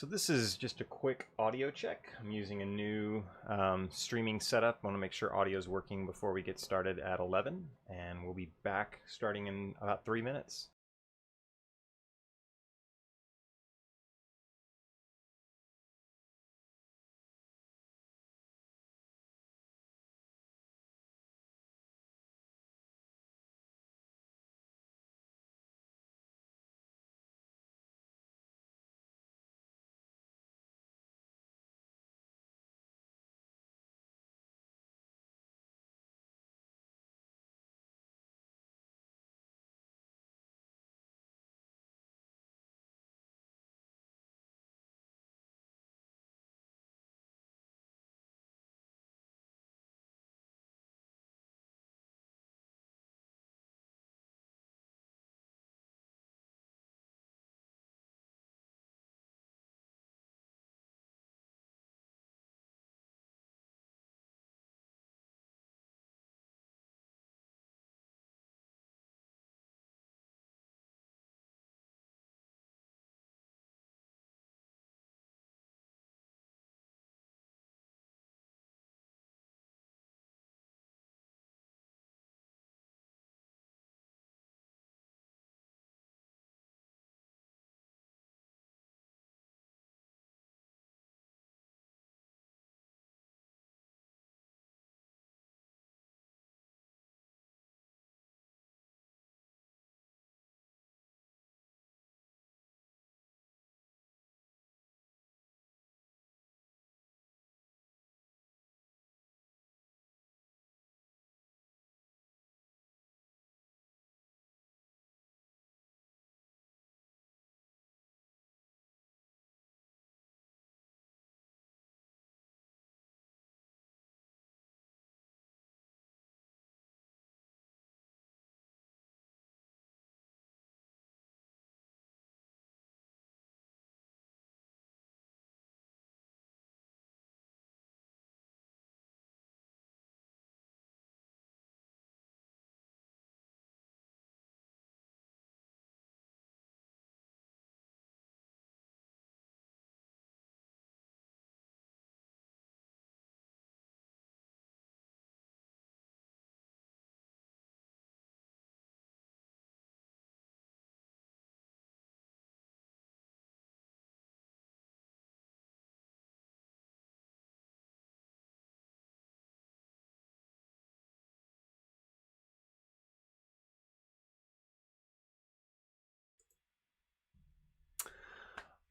So this is just a quick audio check. I'm using a new streaming setup. I want to make sure audio is working before we get started at 11, and we'll be back starting in about 3 minutes.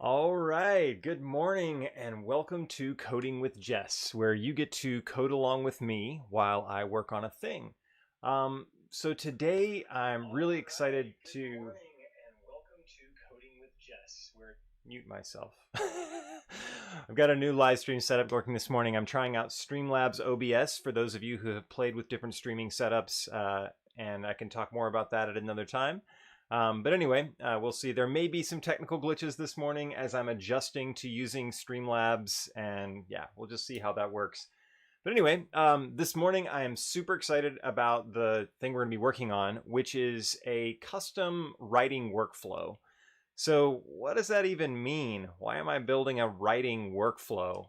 All right, good morning and welcome to Coding with Jess, where you get to code along with me while I work on a thing. So today I'm really excited to... Good morning and welcome to Coding with Jess, where... Mute myself. I've got a new live stream setup working this morning. I'm trying out Streamlabs OBS for those of you who have played with different streaming setups, and I can talk more about that at another time. But anyway, we'll see. There may be some technical glitches this morning as I'm adjusting to using Streamlabs, and yeah, we'll just see how that works. But anyway, this morning I am super excited about the thing we're going to be working on, which is a custom writing workflow. So what does that even mean? Why am I building a writing workflow?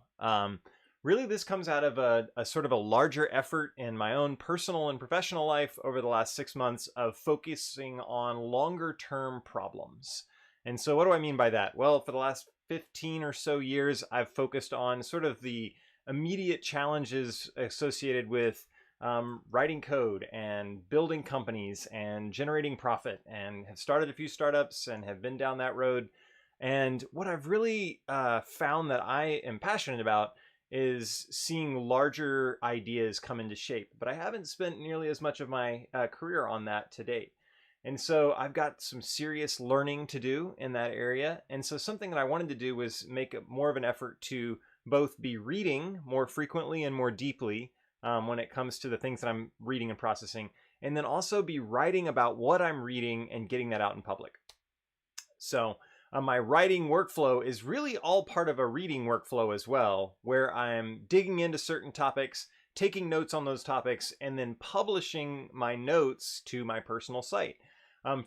Really, this comes out of a sort of a larger effort in my own personal and professional life over the last 6 months of focusing on longer term problems. And so what do I mean by that? Well, for the last 15 or so years, I've focused on sort of the immediate challenges associated with writing code and building companies and generating profit, and have started a few startups and have been down that road. And what I've really found that I am passionate about is seeing larger ideas come into shape, but I haven't spent nearly as much of my career on that to date. And so I've got some serious learning to do in that area. And so something that I wanted to do was make more of an effort to both be reading more frequently and more deeply when it comes to the things that I'm reading and processing, and then also be writing about what I'm reading and getting that out in public. So my writing workflow is really all part of a reading workflow as well, where I'm digging into certain topics, taking notes on those topics, and then publishing my notes to my personal site.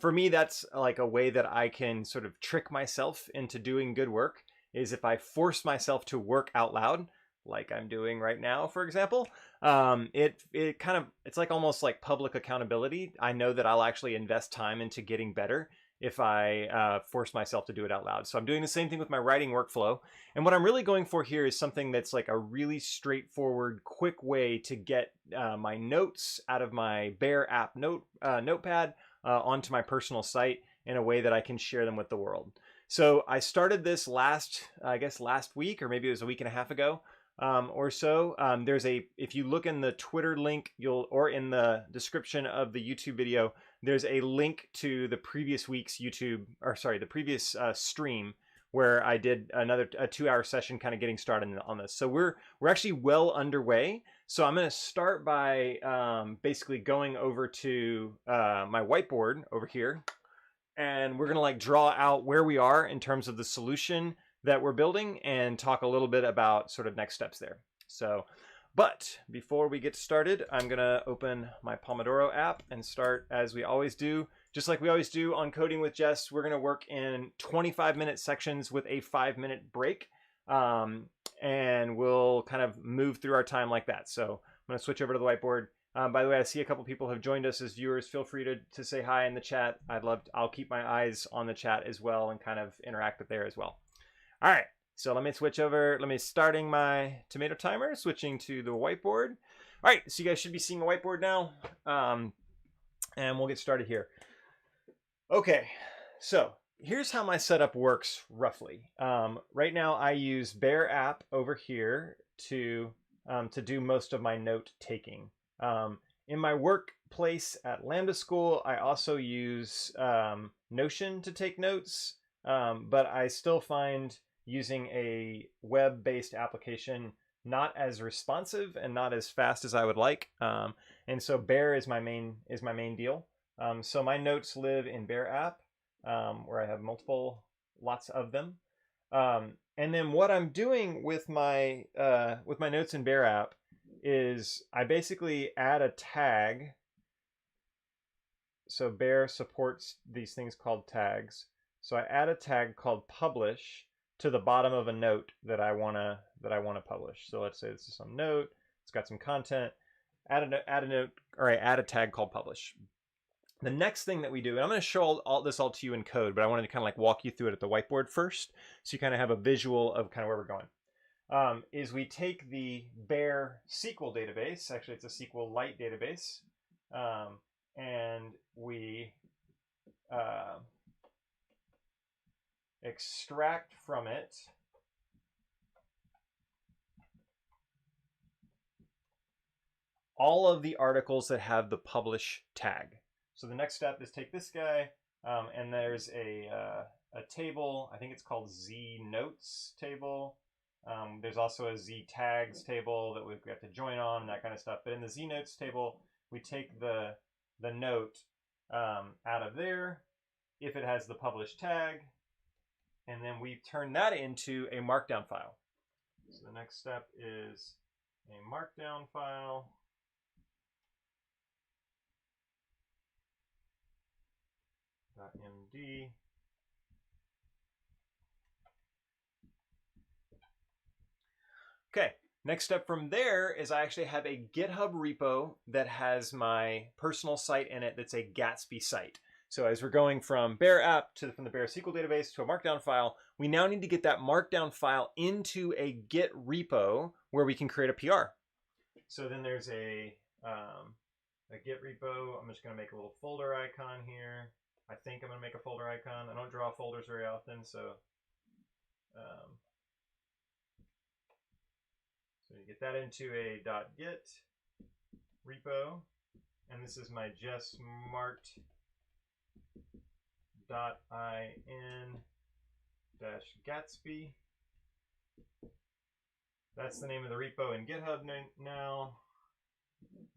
For me, that's like a way that I can sort of trick myself into doing good work, is if I force myself to work out loud, like I'm doing right now, for example, it's like almost like public accountability. I know that I'll actually invest time into getting better if I force myself to do it out loud. So I'm doing the same thing with my writing workflow. And what I'm really going for here is something that's like a really straightforward, quick way to get my notes out of my Bear app notepad onto my personal site in a way that I can share them with the world. So I started this last week, or maybe it was a week and a half ago. Or so. If you look in the Twitter link, or in the description of the YouTube video, there's a link to the previous week's the previous stream where I did a 2-hour session kind of getting started on this. So we're actually well underway. So I'm going to start by basically going over to my whiteboard over here, and we're going to like draw out where we are in terms of the solution that we're building and talk a little bit about sort of next steps there. So, but before we get started, I'm gonna open my Pomodoro app and start as we always do. Just like we always do on Coding with Jess, we're gonna work in 25-minute sections with a 5-minute break. And we'll kind of move through our time like that. So I'm gonna switch over to the whiteboard. By the way, I see a couple people have joined us as viewers. Feel free to say hi in the chat. I'll keep my eyes on the chat as well and kind of interact with there as well. All right, so let me starting my tomato timer, switching to the whiteboard. All right, so you guys should be seeing a whiteboard now, and we'll get started here. Okay, so here's how my setup works roughly. Right now I use BearApp over here to do most of my note taking. In my workplace at Lambda School, I also use Notion to take notes, but I still find using a web-based application not as responsive and not as fast as I would like, and so Bear is my main deal. So my notes live in BearApp, where I have lots of them, and then what I'm doing with my notes in BearApp is I basically add a tag. So Bear supports these things called tags. So I add a tag called publish to the bottom of a note that I wanna publish. So let's say this is some note. It's got some content. Add a note, or I add a tag called publish. The next thing that we do, and I'm going to show all this to you in code, but I wanted to kind of like walk you through it at the whiteboard first, so you kind of have a visual of kind of where we're going. Is we take the Bear SQL database. Actually, it's a SQLite database, and we extract from it all of the articles that have the publish tag. So the next step is take this guy, and there's a table. I think it's called Z notes table. There's also a Z tags table that we have to join on, and that kind of stuff. But in the Z notes table, we take the note out of there if it has the publish tag, and then we turn that into a markdown file. So the next step is a markdown file. .md. Okay, next step from there is I actually have a GitHub repo that has my personal site in it that's a Gatsby site. So as we're going from BearApp from the Bear SQL database to a markdown file, we now need to get that markdown file into a Git repo where we can create a PR. So then there's a Git repo. I'm just going to make a little folder icon here. I think I'm going to make a folder icon. I don't draw folders very often, so you get that into a .git repo, and this is my Jess mart.in-gatsby. That's the name of the repo in GitHub now.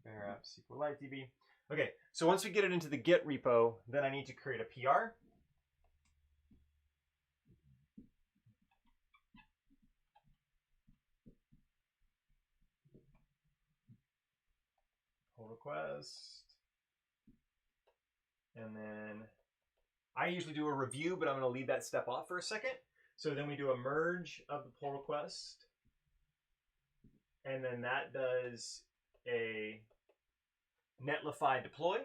BearApp SQLite DB. Okay, so once we get it into the Git repo, then I need to create a PR. Pull request. And then I usually do a review, but I'm going to leave that step off for a second. So then we do a merge of the pull request, and then that does a netlify deploy.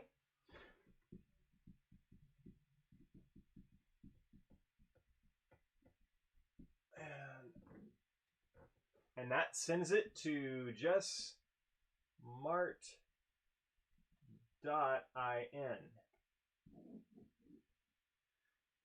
And that sends it to Jess mart.in.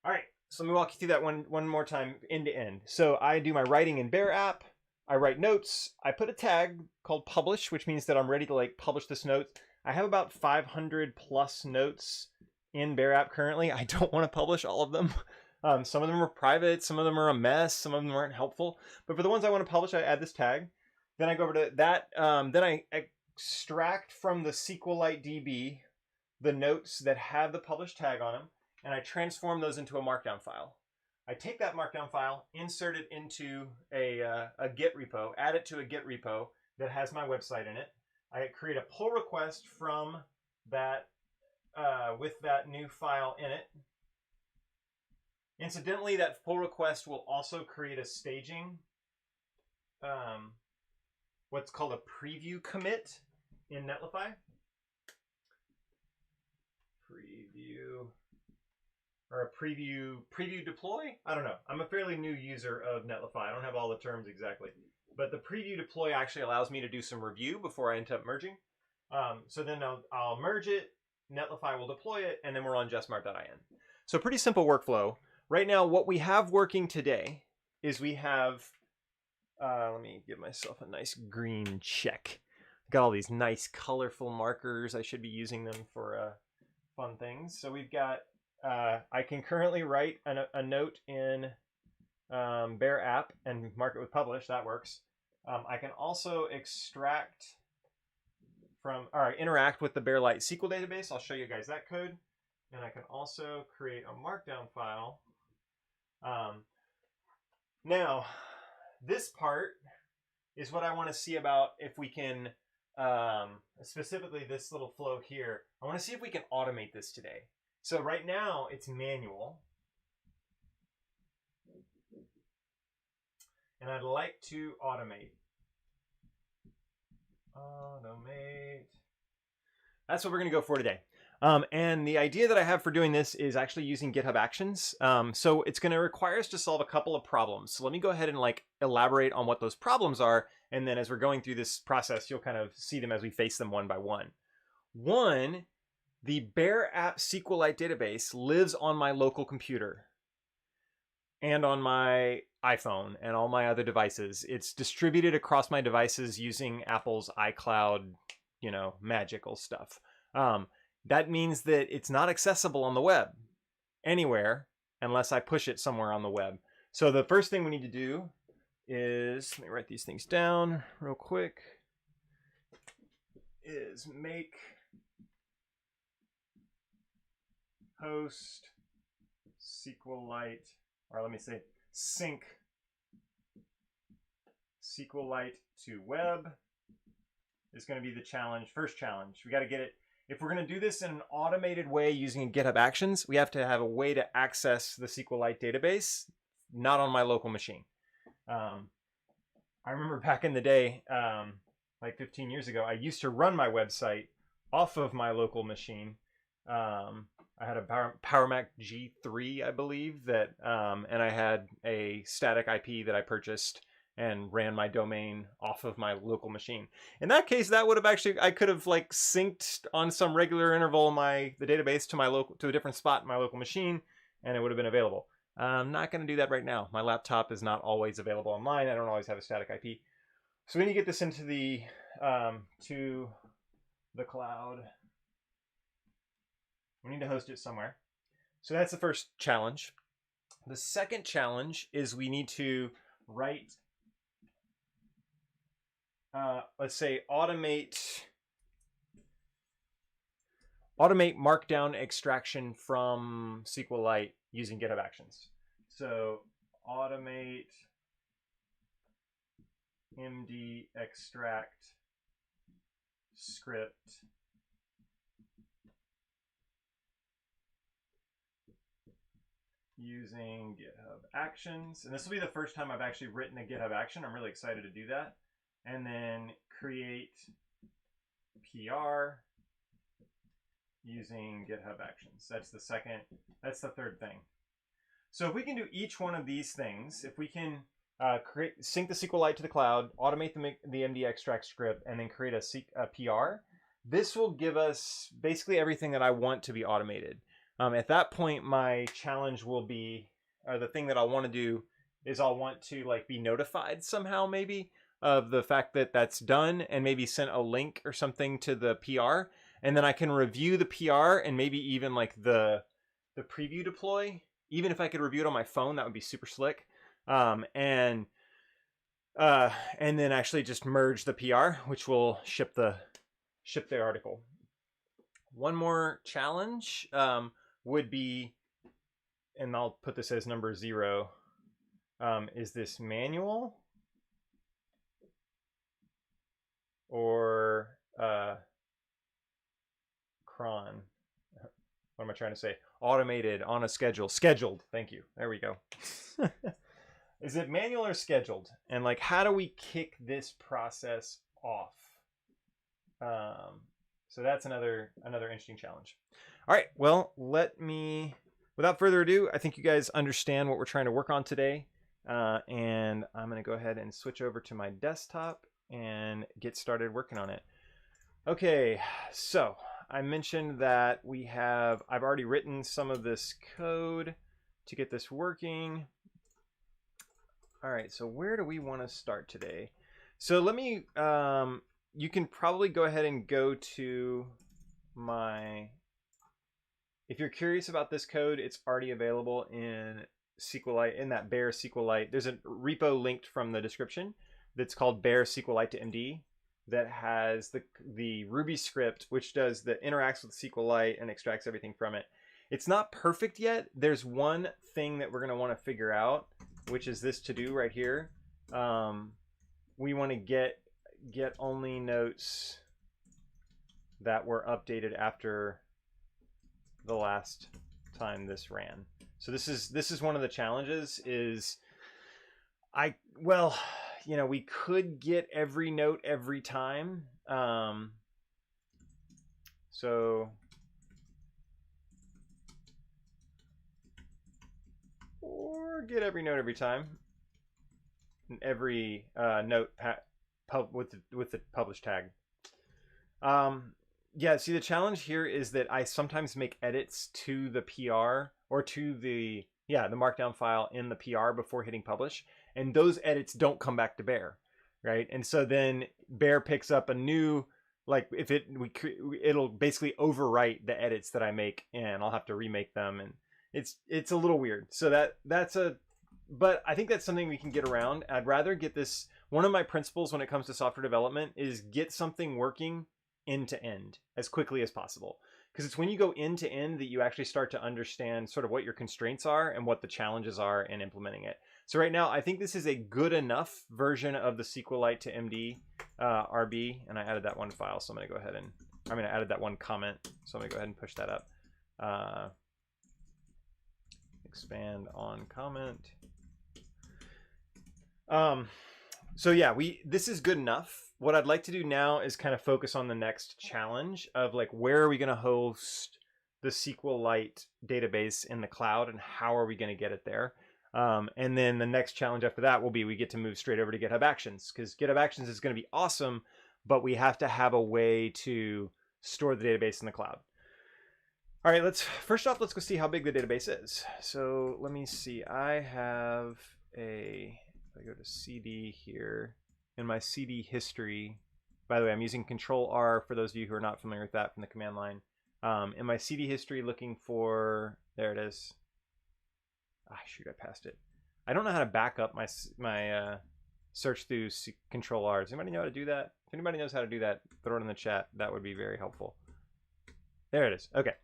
All right, so let me walk you through that one more time, end to end. So I do my writing in BearApp. I write notes. I put a tag called publish, which means that I'm ready to like publish this note. I have about 500 plus notes in BearApp currently. I don't want to publish all of them. Some of them are private, some of them are a mess, some of them aren't helpful. But for the ones I want to publish, I add this tag. Then I go over to that. Then I extract from the SQLite DB the notes that have the publish tag on them, and I transform those into a Markdown file. I take that Markdown file, insert it into a Git repo, add it to a Git repo that has my website in it. I create a pull request from that with that new file in it. Incidentally, that pull request will also create a staging, what's called a preview commit in Netlify. Preview, or a preview deploy? I don't know. I'm a fairly new user of Netlify. I don't have all the terms exactly. But the preview deploy actually allows me to do some review before I end up merging. So then I'll merge it, Netlify will deploy it, and then we're on jessmart.in. So pretty simple workflow. Right now, what we have working today is we have, let me give myself a nice green check. Got all these nice colorful markers. I should be using them for fun things. So we've got, I can currently write a note in BearApp and mark it with publish. That works. I can also extract from, or interact with the BearLite SQL database. I'll show you guys that code. And I can also create a Markdown file. Now, this part is what I want to see about if we can, specifically this little flow here, I want to see if we can automate this today. So right now it's manual. And I'd like to automate. Automate. That's what we're going to go for today. And the idea that I have for doing this is actually using GitHub Actions. So it's going to require us to solve a couple of problems. So let me go ahead and like elaborate on what those problems are. And then as we're going through this process, you'll kind of see them as we face them one by one. One, the BearApp SQLite database lives on my local computer and on my iPhone and all my other devices. It's distributed across my devices using Apple's iCloud, you know, magical stuff. That means that it's not accessible on the web anywhere unless I push it somewhere on the web. So the first thing we need to do is, let me write these things down real quick, is make host SQLite, or let me say sync SQLite to web is going to be the challenge, first challenge. We got to get it. If we're going to do this in an automated way using GitHub Actions, we have to have a way to access the SQLite database, not on my local machine. I remember back in the day, like 15 years ago, I used to run my website off of my local machine. I had a PowerMac G3, I believe, that, and I had a static IP that I purchased and ran my domain off of my local machine. In that case, that would have actually, I could have like synced on some regular interval the database to a different spot in my local machine, and it would have been available. I'm not going to do that right now. My laptop is not always available online. I don't always have a static IP. So we need to get this into the cloud. We need to host it somewhere. So that's the first challenge. The second challenge is we need to write, let's say, automate Markdown extraction from SQLite using GitHub Actions. So automate MD extract script using GitHub Actions. And this will be the first time I've actually written a GitHub action. I'm really excited to do that. And then create PR using GitHub Actions. That's the third thing. So if we can do each one of these things, if we can sync the SQLite to the cloud, automate the MD extract script, and then create a PR, this will give us basically everything that I want to be automated. At that point, my challenge will be, or the thing that I'll want to do is I'll want to like be notified somehow maybe of the fact that that's done, and maybe send a link or something to the PR, and then I can review the PR and maybe even like the preview deploy. Even if I could review it on my phone, that would be super slick. And then actually just merge the PR, which will ship the article. One more challenge would be, and I'll put this as number 0, is this manual or cron? What am I trying to say? Automated, on a schedule. Scheduled. Thank you. There we go. Is it manual or scheduled? And like, how do we kick this process off? So that's another interesting challenge. All right. Well, without further ado, I think you guys understand what we're trying to work on today. And I'm going to go ahead and switch over to my desktop and get started working on it. Okay. So I mentioned that I've already written some of this code to get this working. All right, so where do we want to start today? So let me, you can probably go ahead and go to if you're curious about this code, it's already available in SQLite, in that Bear SQLite. There's a repo linked from the description that's called Bear SQLite to MD, that has the Ruby script, which interacts with SQLite and extracts everything from it. It's not perfect yet. There's one thing that we're going to want to figure out, which is this to do right here. We want to get only notes that were updated after the last time this ran. So this is one of the challenges. We could get every note every time. Or get every note every time. And every note with the publish tag. Yeah, see, the challenge here is that I sometimes make edits to the PR or to the markdown file in the PR before hitting publish, and those edits don't come back to Bear, right? And so then Bear picks up a new, like, if it'll basically overwrite the edits that I make, and I'll have to remake them, and it's a little weird. So but I think that's something we can get around. I'd rather get this. One of my principles when it comes to software development is get something working end to end as quickly as possible, because it's when you go end to end that you actually start to understand sort of what your constraints are and what the challenges are in implementing it. So right now, I think this is a good enough version of the SQLite to MD RB, and I added that one file, so I'm going to go ahead and added that one comment, so I'm going to go ahead and push that up. Expand on comment. So yeah, this is good enough. What I'd like to do now is kind of focus on the next challenge of like, where are we going to host the SQLite database in the cloud, and how are we going to get it there? And then the next challenge after that will be, we get to move straight over to GitHub Actions, because GitHub Actions is going to be awesome, but we have to have a way to store the database in the cloud. All right, first off, let's go see how big the database is. So let me see. If I go to CD here, in my CD history, by the way, I'm using Control-R for those of you who are not familiar with that from the command line. In my CD history, looking for, there it is. Shoot, I passed it. I don't know how to back up my search through Control-R. Does anybody know how to do that? If anybody knows how to do that, throw it in the chat. That would be very helpful. There it is. Okay.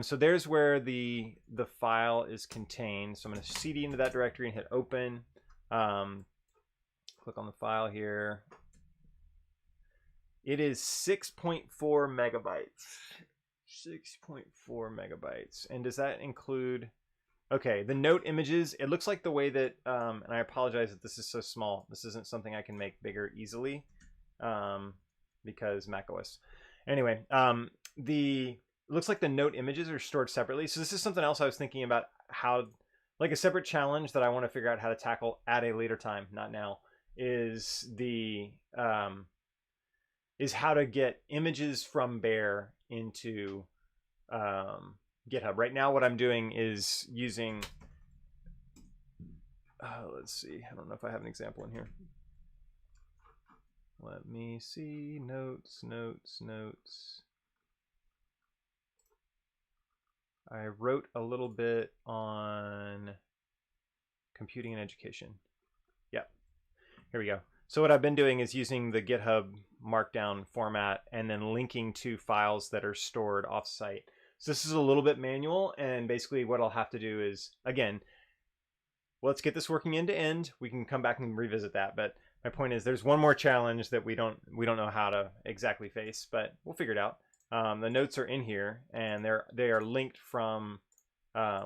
So there's where the file is contained. So I'm going to CD into that directory and hit open. Click on the file here. It is 6.4 megabytes. 6.4 megabytes. And does that include Okay, the note images, it looks like the way that, and I apologize that this is so small. This isn't something I can make bigger easily because macOS. Anyway, it looks like the note images are stored separately. So this is something else I was thinking about, how, like a separate challenge that I want to figure out how to tackle at a later time, not now, is how to get images from Bear into GitHub. Right now what I'm doing is using, let's see, I don't know if I have an example in here. Let me see, notes. I wrote a little bit on computing and education. Yep, here we go. So what I've been doing is using the GitHub Markdown format and then linking to files that are stored offsite. So this is a little bit manual, and basically what I'll have to do is, again, let's get this working end to end. We can come back and revisit that, but my point is there's one more challenge that we don't know how to exactly face, but we'll figure it out. The notes are in here, and they are linked from,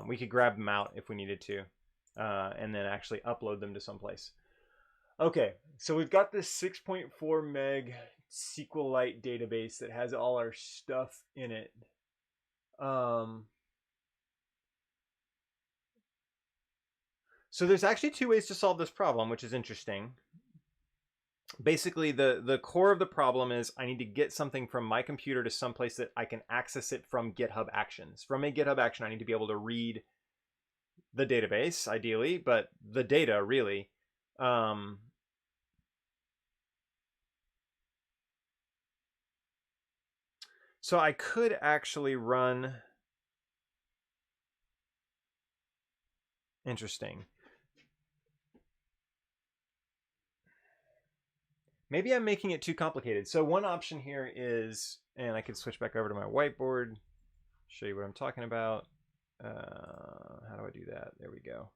we could grab them out if we needed to, and then actually upload them to someplace. Okay, so we've got this 6.4 meg SQLite database that has all our stuff in it. So there's actually two ways to solve this problem, which is interesting. Basically, the core of the problem is I need to get something from my computer to someplace that I can access it from GitHub Actions. From a GitHub action, I need to be able to read the database, ideally, but the data, really. So I could actually run... Interesting. Maybe I'm making it too complicated. So one option here is, and I can switch back over to my whiteboard, show you what I'm talking about. How do I do that? There we go.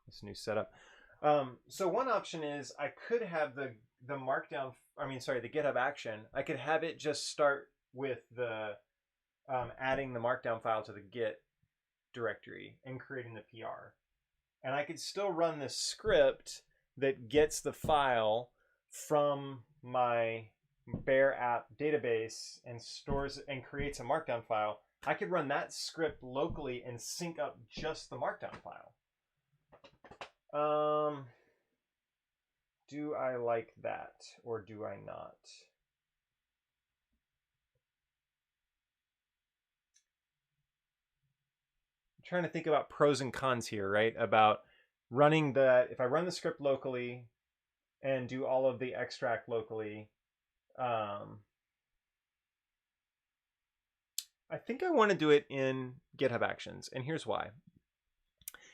This new setup. So one option is I could have the markdown, the GitHub action. I could have it just start with the adding the markdown file to the Git directory and creating the PR. And I could still run this script that gets the file from my BearApp database and stores and creates a markdown file. I could run that script locally and sync up just the markdown file. Do I like that or do I not? I'm trying to think about pros and cons here, right? About running if I run the script locally and do all of the extract locally, I think I want to do it in GitHub Actions, and here's why.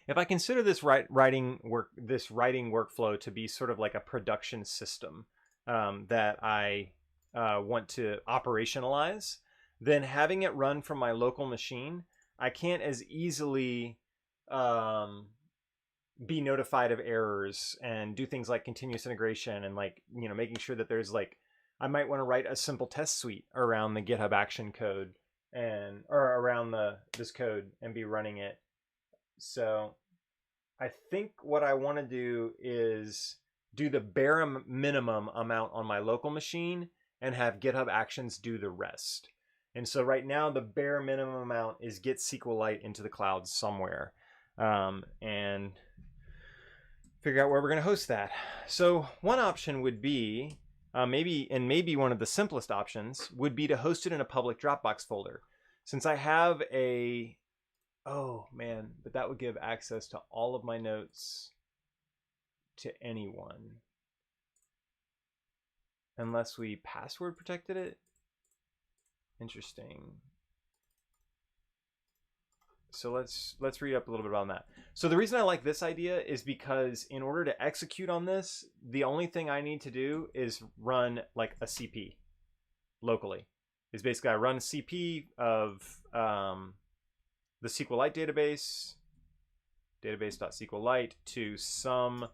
If I consider this writing workflow to be sort of like a production system that I want to operationalize, then having it run from my local machine, I can't as easily be notified of errors and do things like continuous integration and making sure that there's I might want to write a simple test suite around the GitHub action code or around this code and be running it. So I think what I want to do is do the bare minimum amount on my local machine and have GitHub Actions do the rest. And so right now the bare minimum amount is get SQLite into the cloud somewhere and figure out where we're going to host that. So one option would be maybe one of the simplest options would be to host it in a public Dropbox folder. Since I have oh man, but that would give access to all of my notes to anyone. Unless we password protected it. Interesting. So let's read up a little bit about that. So the reason I like this idea is because in order to execute on this, the only thing I need to do is run like a CP locally. Is basically I run CP of the SQLite database.SQLite to some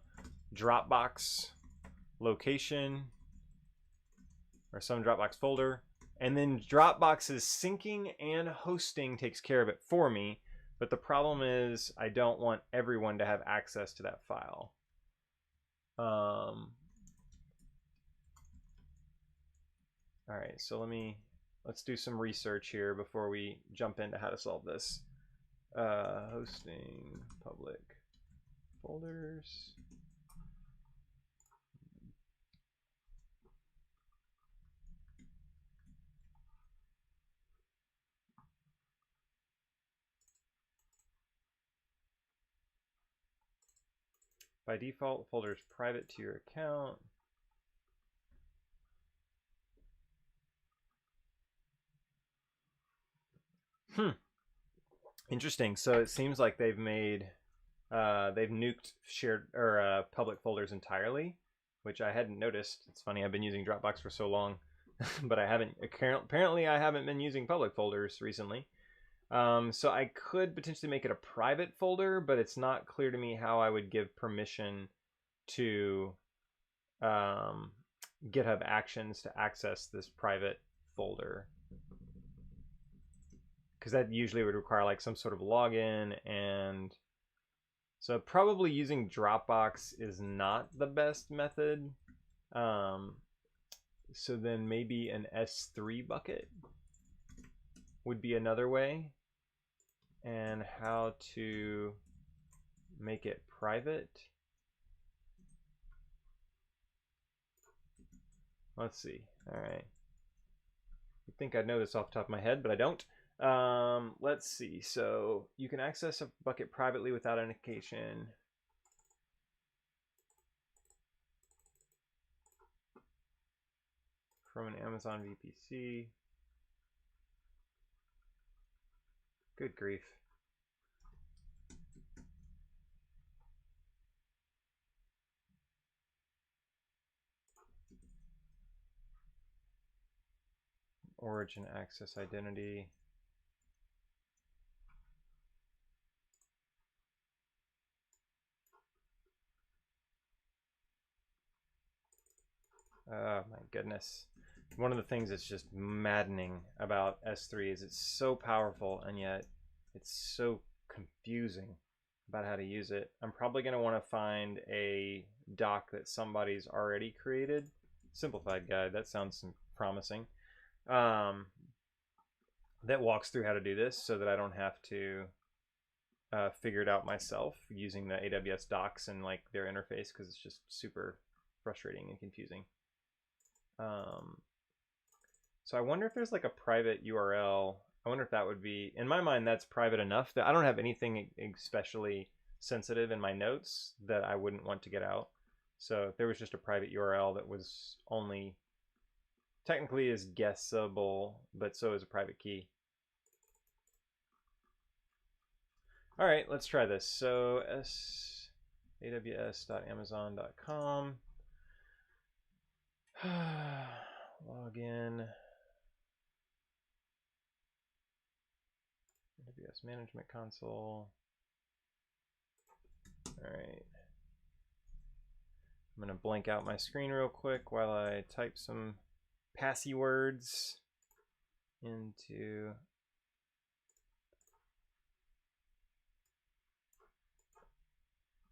Dropbox location or some Dropbox folder. And then Dropbox's syncing and hosting takes care of it for me. But the problem is I don't want everyone to have access to that file. All right, so let's do some research here before we jump into how to solve this. Hosting public folders. By default, the folder is private to your account. Interesting. So it seems like they've nuked shared or public folders entirely, which I hadn't noticed. It's funny, I've been using Dropbox for so long, but apparently I haven't been using public folders recently. So I could potentially make it a private folder, but it's not clear to me how I would give permission to GitHub Actions to access this private folder, because that usually would require like some sort of login, and so probably using Dropbox is not the best method. So then maybe an S3 bucket would be another way. And how to make it private. Let's see. All right. I think I know this off the top of my head, but I don't. Let's see. So you can access a bucket privately without authentication. From an Amazon VPC. Good grief. Origin access identity. Oh my goodness. One of the things that's just maddening about S3 is it's so powerful, and yet it's so confusing about how to use it. I'm probably going to want to find a doc that somebody's already created. Simplified guide, that sounds promising. That walks through how to do this so that I don't have to figure it out myself using the AWS docs and like their interface, because it's just super frustrating and confusing. So I wonder if there's like a private URL. I wonder if that would be, in my mind, that's private enough that I don't have anything especially sensitive in my notes that I wouldn't want to get out. So if there was just a private URL that was only technically is guessable, but so is a private key. All right, let's try this. So aws.amazon.com. Login. AWS Management Console. All right. I'm going to blank out my screen real quick while I type some passy words into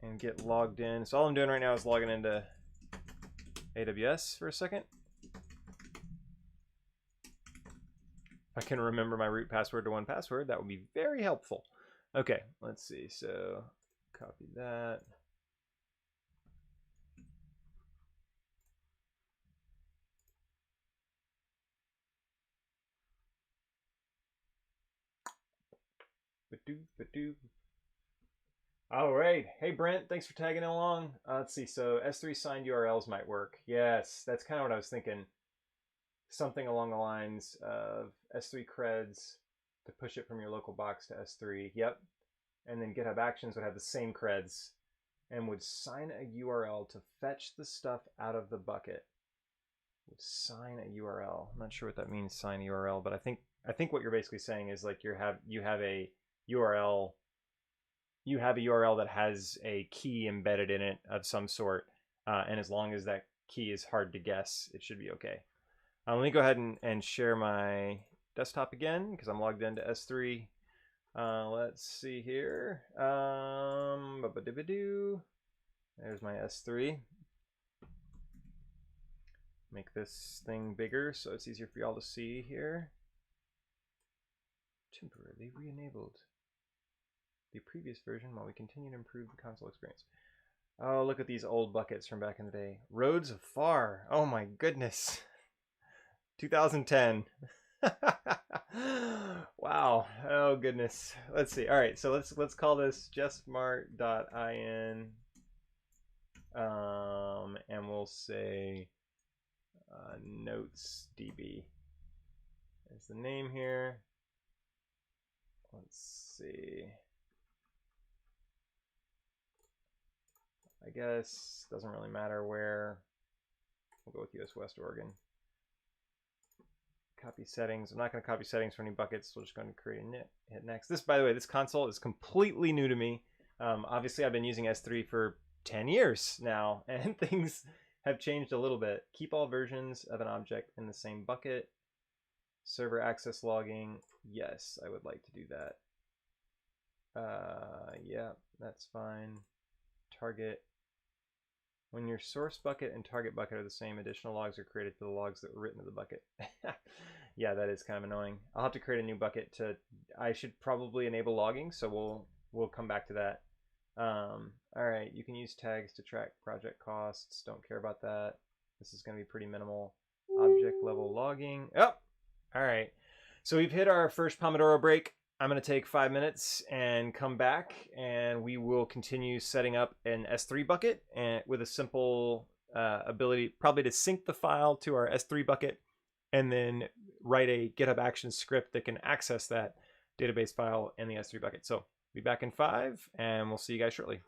and get logged in. So all I'm doing right now is logging into AWS for a second. If I can remember my root password to 1Password, that would be very helpful. Okay, let's see. So copy that. All right. Hey, Brent, thanks for tagging along. Let's see. So S3 signed URLs might work. Yes, that's kind of what I was thinking. Something along the lines of S3 creds to push it from your local box to S3. Yep. And then GitHub Actions would have the same creds and would sign a URL to fetch the stuff out of the bucket. Would sign a URL. I'm not sure what that means, sign a URL, but I think what you're basically saying is like you have a URL. You have a URL that has a key embedded in it of some sort, and as long as that key is hard to guess, it should be okay. Let me go ahead and share my desktop again because I'm logged into S3. Let's see here. There's my S3. Make this thing bigger so it's easier for y'all to see here. Temporarily re-enabled the previous version while we continue to improve the console experience. Oh, look at these old buckets from back in the day. Roads of Far. Oh my goodness. 2010. Wow. Oh goodness. Let's see. All right, so let's call this justmart.in, and we'll say notes db. There's the name here. Let's see. I guess doesn't really matter where. We'll go with US West Oregon. Copy settings. I'm not going to copy settings for any buckets. We're just going to create a hit next. This, by the way, this console is completely new to me. Obviously, I've been using S3 for 10 years now, and things have changed a little bit. Keep all versions of an object in the same bucket. Server access logging. Yes, I would like to do that. Yeah, that's fine. Target. When your source bucket and target bucket are the same, additional logs are created for the logs that were written to the bucket. Yeah, that is kind of annoying. I'll have to create a new bucket to. I should probably enable logging, so we'll come back to that. All right, you can use tags to track project costs. Don't care about that. This is going to be pretty minimal. Object level logging. Oh, all right. So we've hit our first Pomodoro break. I'm going to take 5 minutes and come back, and we will continue setting up an S3 bucket and with a simple ability probably to sync the file to our S3 bucket and then write a GitHub Actions script that can access that database file in the S3 bucket. So be back in 5, and we'll see you guys shortly.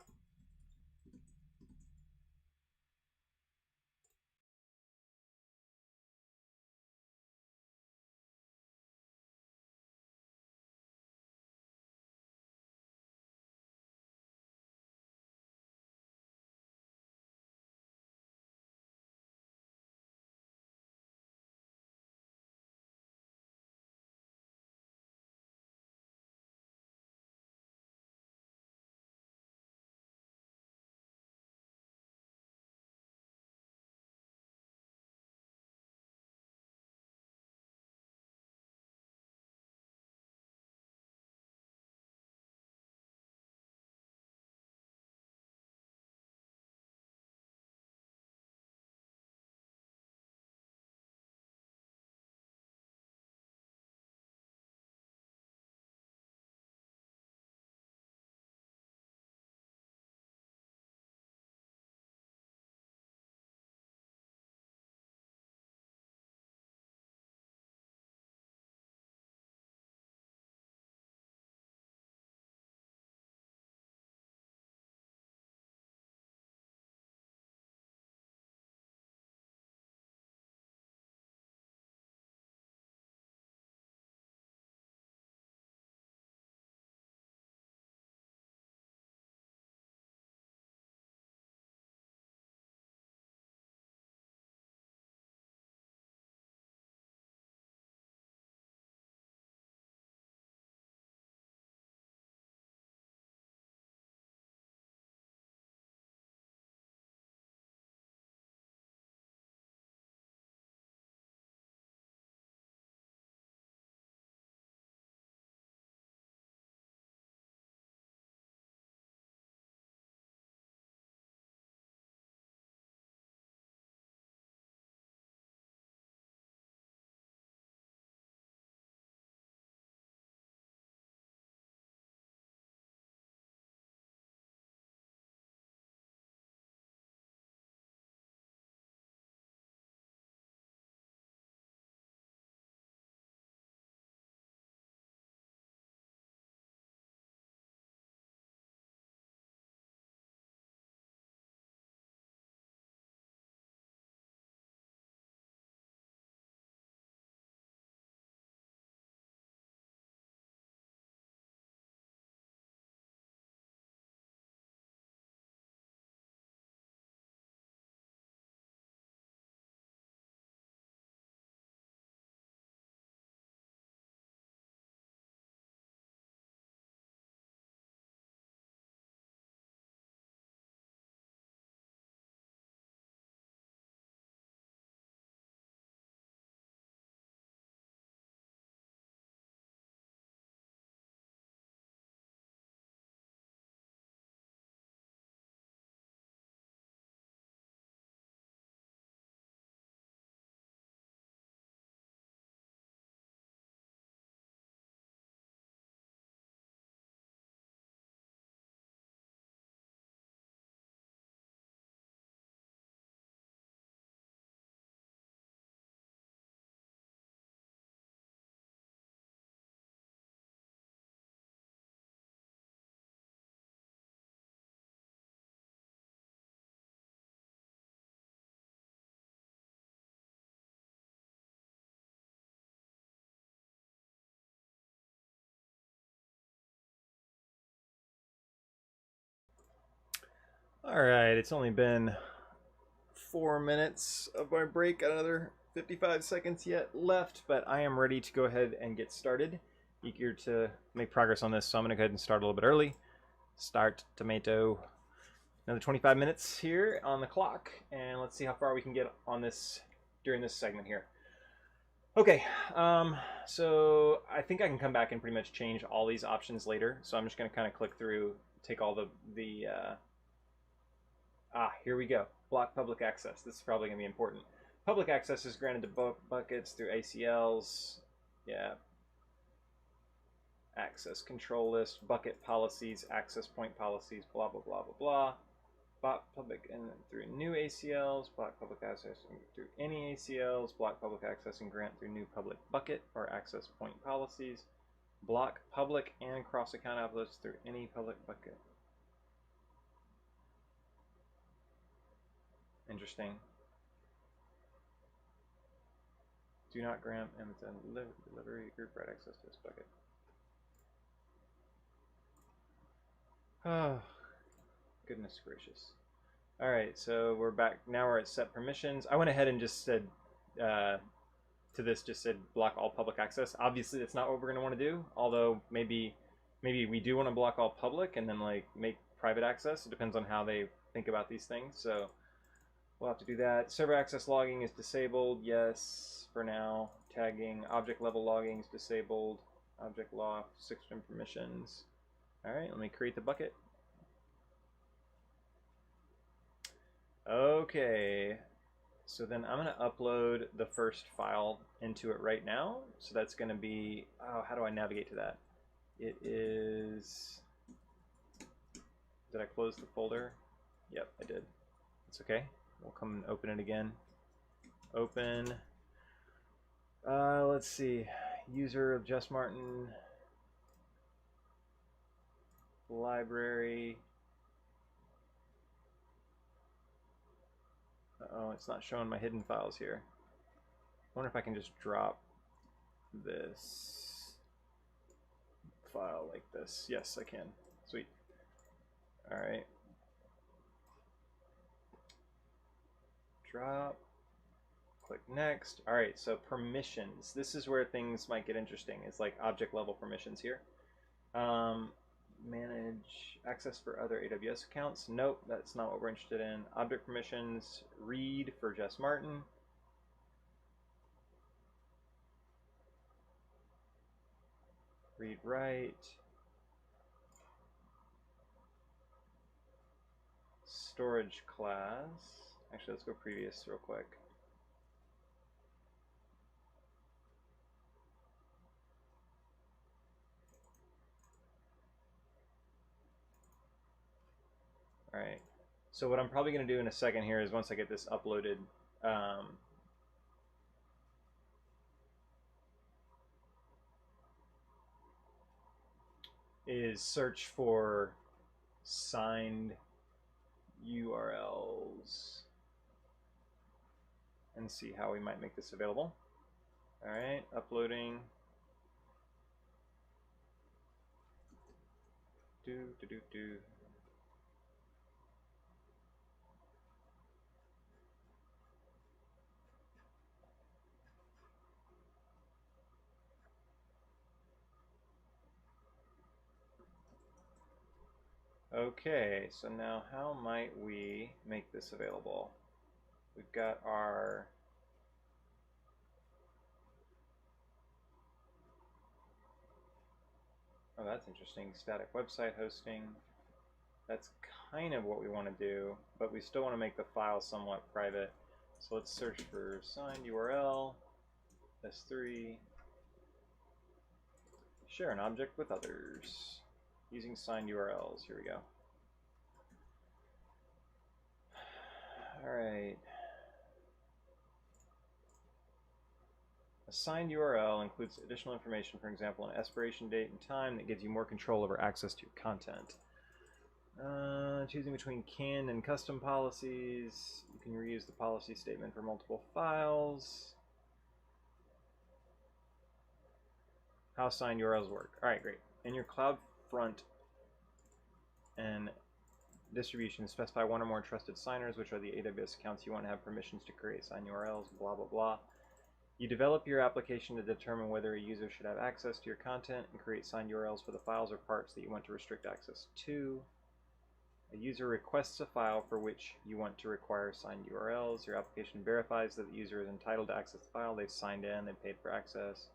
All right, it's only been 4 minutes of my break, another 55 seconds yet left, but I am ready to go ahead and get started. Eager to make progress on this, so I'm going to go ahead and start a little bit early. Start tomato. Another 25 minutes here on the clock, and let's see how far we can get on this during this segment here. Okay, so I think I can come back and pretty much change all these options later, so I'm just going to kind of click through, take all here we go. Block public access. This is probably going to be important. Public access is granted to buckets through ACLs. Yeah. Access control list, bucket policies, access point policies, blah, blah, blah, blah, blah. Block public and through new ACLs, block public access through any ACLs, block public access and grant through new public bucket or access point policies, block public and cross-account uploads through any public bucket. Interesting. Do not grant Amazon delivery group right access to this bucket. Oh, goodness gracious. All right, so we're back. Now we're at set permissions. I went ahead and just said, just said block all public access. Obviously, that's not what we're going to want to do, although maybe we do want to block all public and then like make private access. It depends on how they think about these things. So we'll have to do that. Server access logging is disabled. Yes, for now. Tagging, object level logging is disabled. Object lock, 6 permissions. All right, let me create the bucket. Okay, so then I'm going to upload the first file into it right now. So that's going to be, oh, how do I navigate to that? It is, did I close the folder? Yep, I did. It's okay. We'll come and open it again. Open. Let's see. User of Jess Martin. Library. Uh-oh, it's not showing my hidden files here. I wonder if I can just drop this file like this. Yes, I can. Sweet. All right. Drop. Click next. All right, so permissions. This is where things might get interesting. It's like object level permissions here. Manage access for other AWS accounts. Nope, that's not what we're interested in. Object permissions, read for Jess Martin. Read write. Storage class. Actually, let's go previous real quick. All right, so what I'm probably going to do in a second here is once I get this uploaded, is search for signed URLs and see how we might make this available. All right, uploading. Do. Okay, so now how might we make this available? We've got our oh, that's interesting. Static website hosting. That's kind of what we want to do, but we still want to make the file somewhat private. So let's search for signed URL, S3, share an object with others, using signed URLs. Here we go. All right. A signed URL includes additional information, for example, an expiration date and time that gives you more control over access to your content. Choosing between canned and custom policies. You can reuse the policy statement for multiple files. How signed URLs work. All right, great. In your CloudFront and distribution, specify one or more trusted signers, which are the AWS accounts you want to have permissions to create signed URLs, blah, blah, blah. You develop your application to determine whether a user should have access to your content and create signed URLs for the files or parts that you want to restrict access to. A user requests a file for which you want to require signed URLs. Your application verifies that the user is entitled to access the file. They've signed in, they paid for access.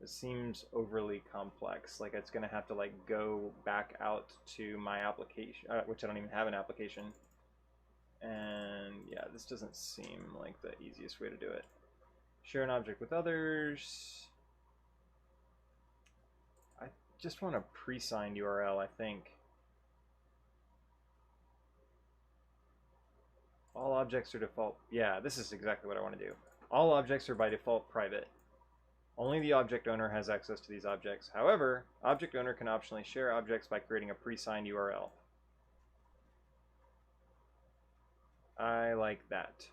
This seems overly complex. Like it's going to have to like go back out to my application, which I don't even have an application. And yeah, this doesn't seem like the easiest way to do it. Share an object with others. I just want a pre-signed URL, I think. All objects are default. Yeah, this is exactly what I want to do. All objects are by default private. Only the object owner has access to these objects. However, object owner can optionally share objects by creating a pre-signed URL. I like that.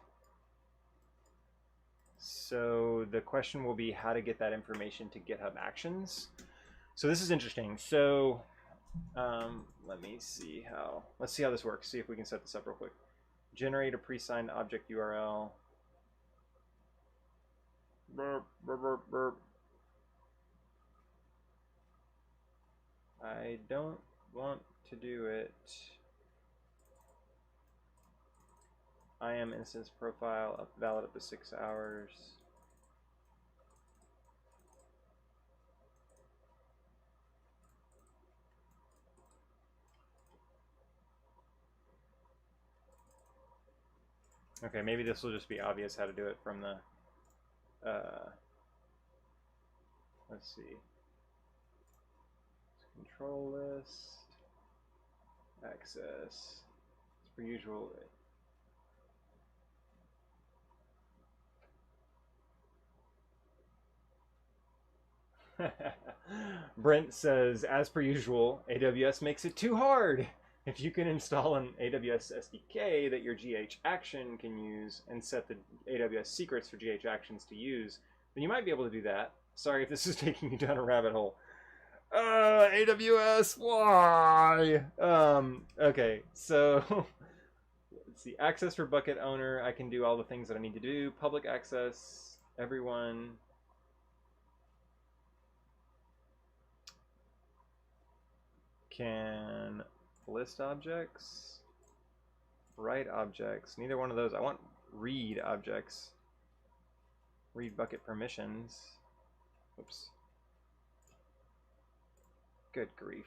So the question will be how to get that information to GitHub Actions. So this is interesting. So let's see how this works. See if we can set this up real quick. Generate a pre-signed object URL. Burp, burp, burp, burp. I don't want to do it. I am instance profile valid up to 6 hours. Okay, maybe this will just be obvious how to do it from the, let's see. Control list, access, as per usual. Brent says, as per usual, AWS makes it too hard. If you can install an AWS SDK that your GH action can use and set the AWS secrets for GH actions to use, then you might be able to do that. Sorry if this is taking you down a rabbit hole. AWS, why? Okay, so let's see. Access for bucket owner. I can do all the things that I need to do. Public access, everyone. Can list objects, write objects. Neither one of those. I want read objects. Read bucket permissions. Oops. Good grief.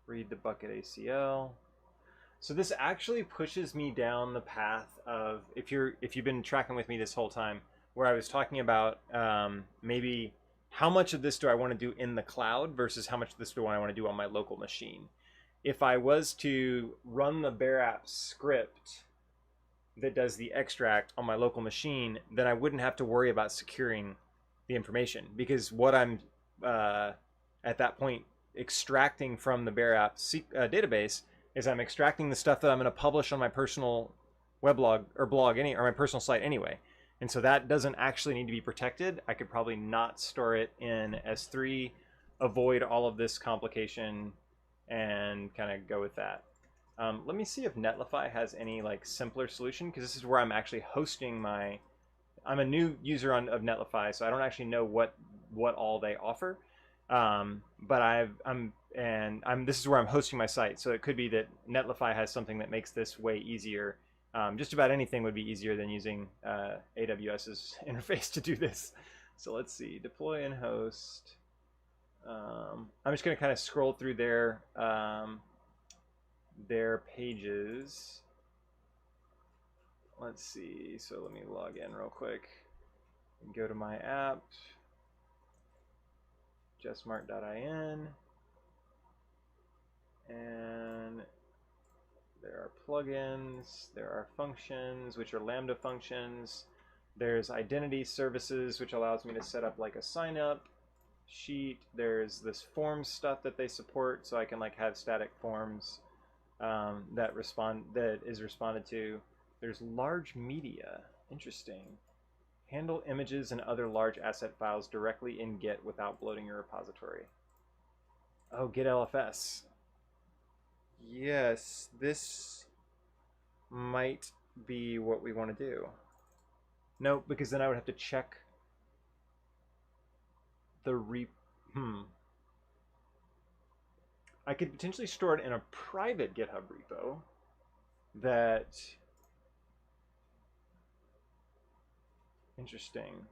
Read the bucket ACL. So this actually pushes me down the path of, if you've been tracking with me this whole time, where I was talking about maybe how much of this do I want to do in the cloud versus how much of this do I want to do on my local machine. If I was to run the BearApp script that does the extract on my local machine, then I wouldn't have to worry about securing the information, because what I'm at that point extracting from the BearApp database is I'm extracting the stuff that I'm going to publish on my personal weblog or blog or my personal site anyway. And so that doesn't actually need to be protected. I could probably not store it in S3, avoid all of this complication, and kind of go with that. Let me see if Netlify has any like simpler solution, because this is where I'm actually hosting my. I'm a new user of Netlify, so I don't actually know what all they offer. But this is where I'm hosting my site, so it could be that Netlify has something that makes this way easier. Just about anything would be easier than using AWS's interface to do this. So let's see, deploy and host. I'm just going to kind of scroll through their pages. Let's see. So let me log in real quick. Go to my app, jessmart.in, and there are plugins, there are functions, which are Lambda functions. There's identity services, which allows me to set up like a sign up sheet. There's this forms stuff that they support, so I can like have static forms that is responded to. There's large media. Interesting. Handle images and other large asset files directly in Git without bloating your repository. Oh, Git Lfs. Yes, this might be what we want to do. No, because then I would have to check the I could potentially store it in a private GitHub repo that... Interesting.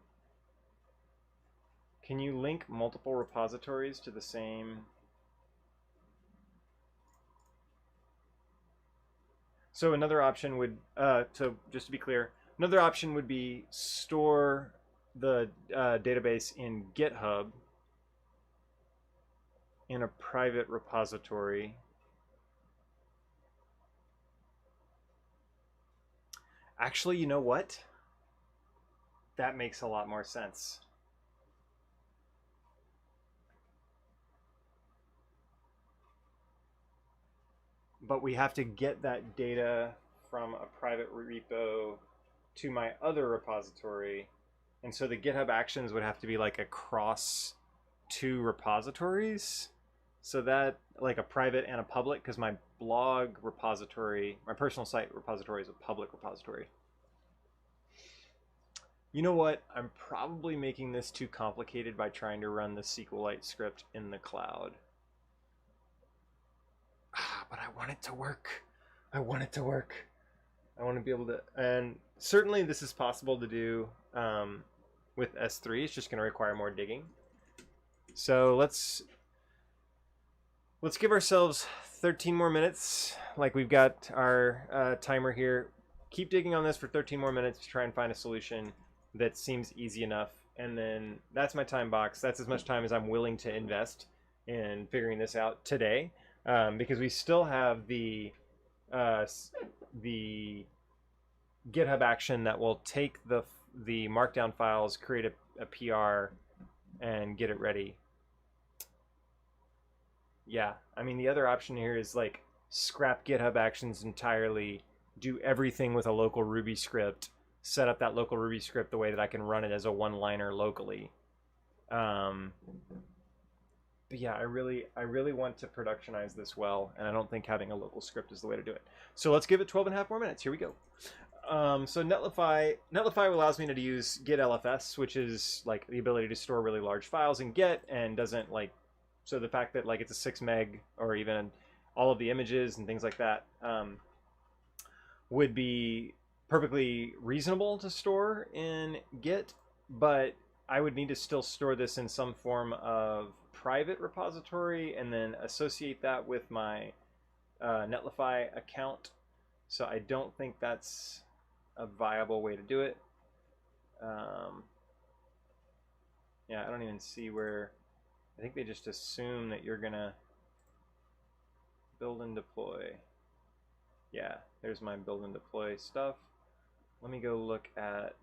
Can you link multiple repositories to the same... So another option would, so just to be clear, another option would be store the database in GitHub in a private repository. Actually, you know what? That makes a lot more sense. But we have to get that data from a private repo to my other repository. And so the GitHub Actions would have to be like across two repositories. So that, like a private and a public, because my blog repository, my personal site repository is a public repository. You know what? I'm probably making this too complicated by trying to run the SQLite script in the cloud. But I want it to work. I want it to work. I want to be able to, and certainly this is possible to do with S3. It's just going to require more digging. So let's give ourselves 13 more minutes. Like, we've got our timer here. Keep digging on this for 13 more minutes to try and find a solution that seems easy enough. And then that's my time box. That's as much time as I'm willing to invest in figuring this out today. Because we still have the GitHub action that will take the markdown files, create a PR, and get it ready. Yeah, I mean, the other option here is like scrap GitHub Actions entirely, do everything with a local Ruby script, set up that local Ruby script the way that I can run it as a one-liner locally. But yeah, I really want to productionize this well, and I don't think having a local script is the way to do it. So let's give it 12 and a half more minutes. Here we go. So Netlify allows me to use Git Lfs, which is like the ability to store really large files in Git, and doesn't like, so the fact that like it's a 6 meg or even all of the images and things like that would be perfectly reasonable to store in Git, but I would need to still store this in some form of private repository and then associate that with my Netlify account. So I don't think that's a viable way to do it. Yeah, I don't even see where. I think they just assume that you're gonna build and deploy. Yeah, there's my build and deploy stuff. Let me go look at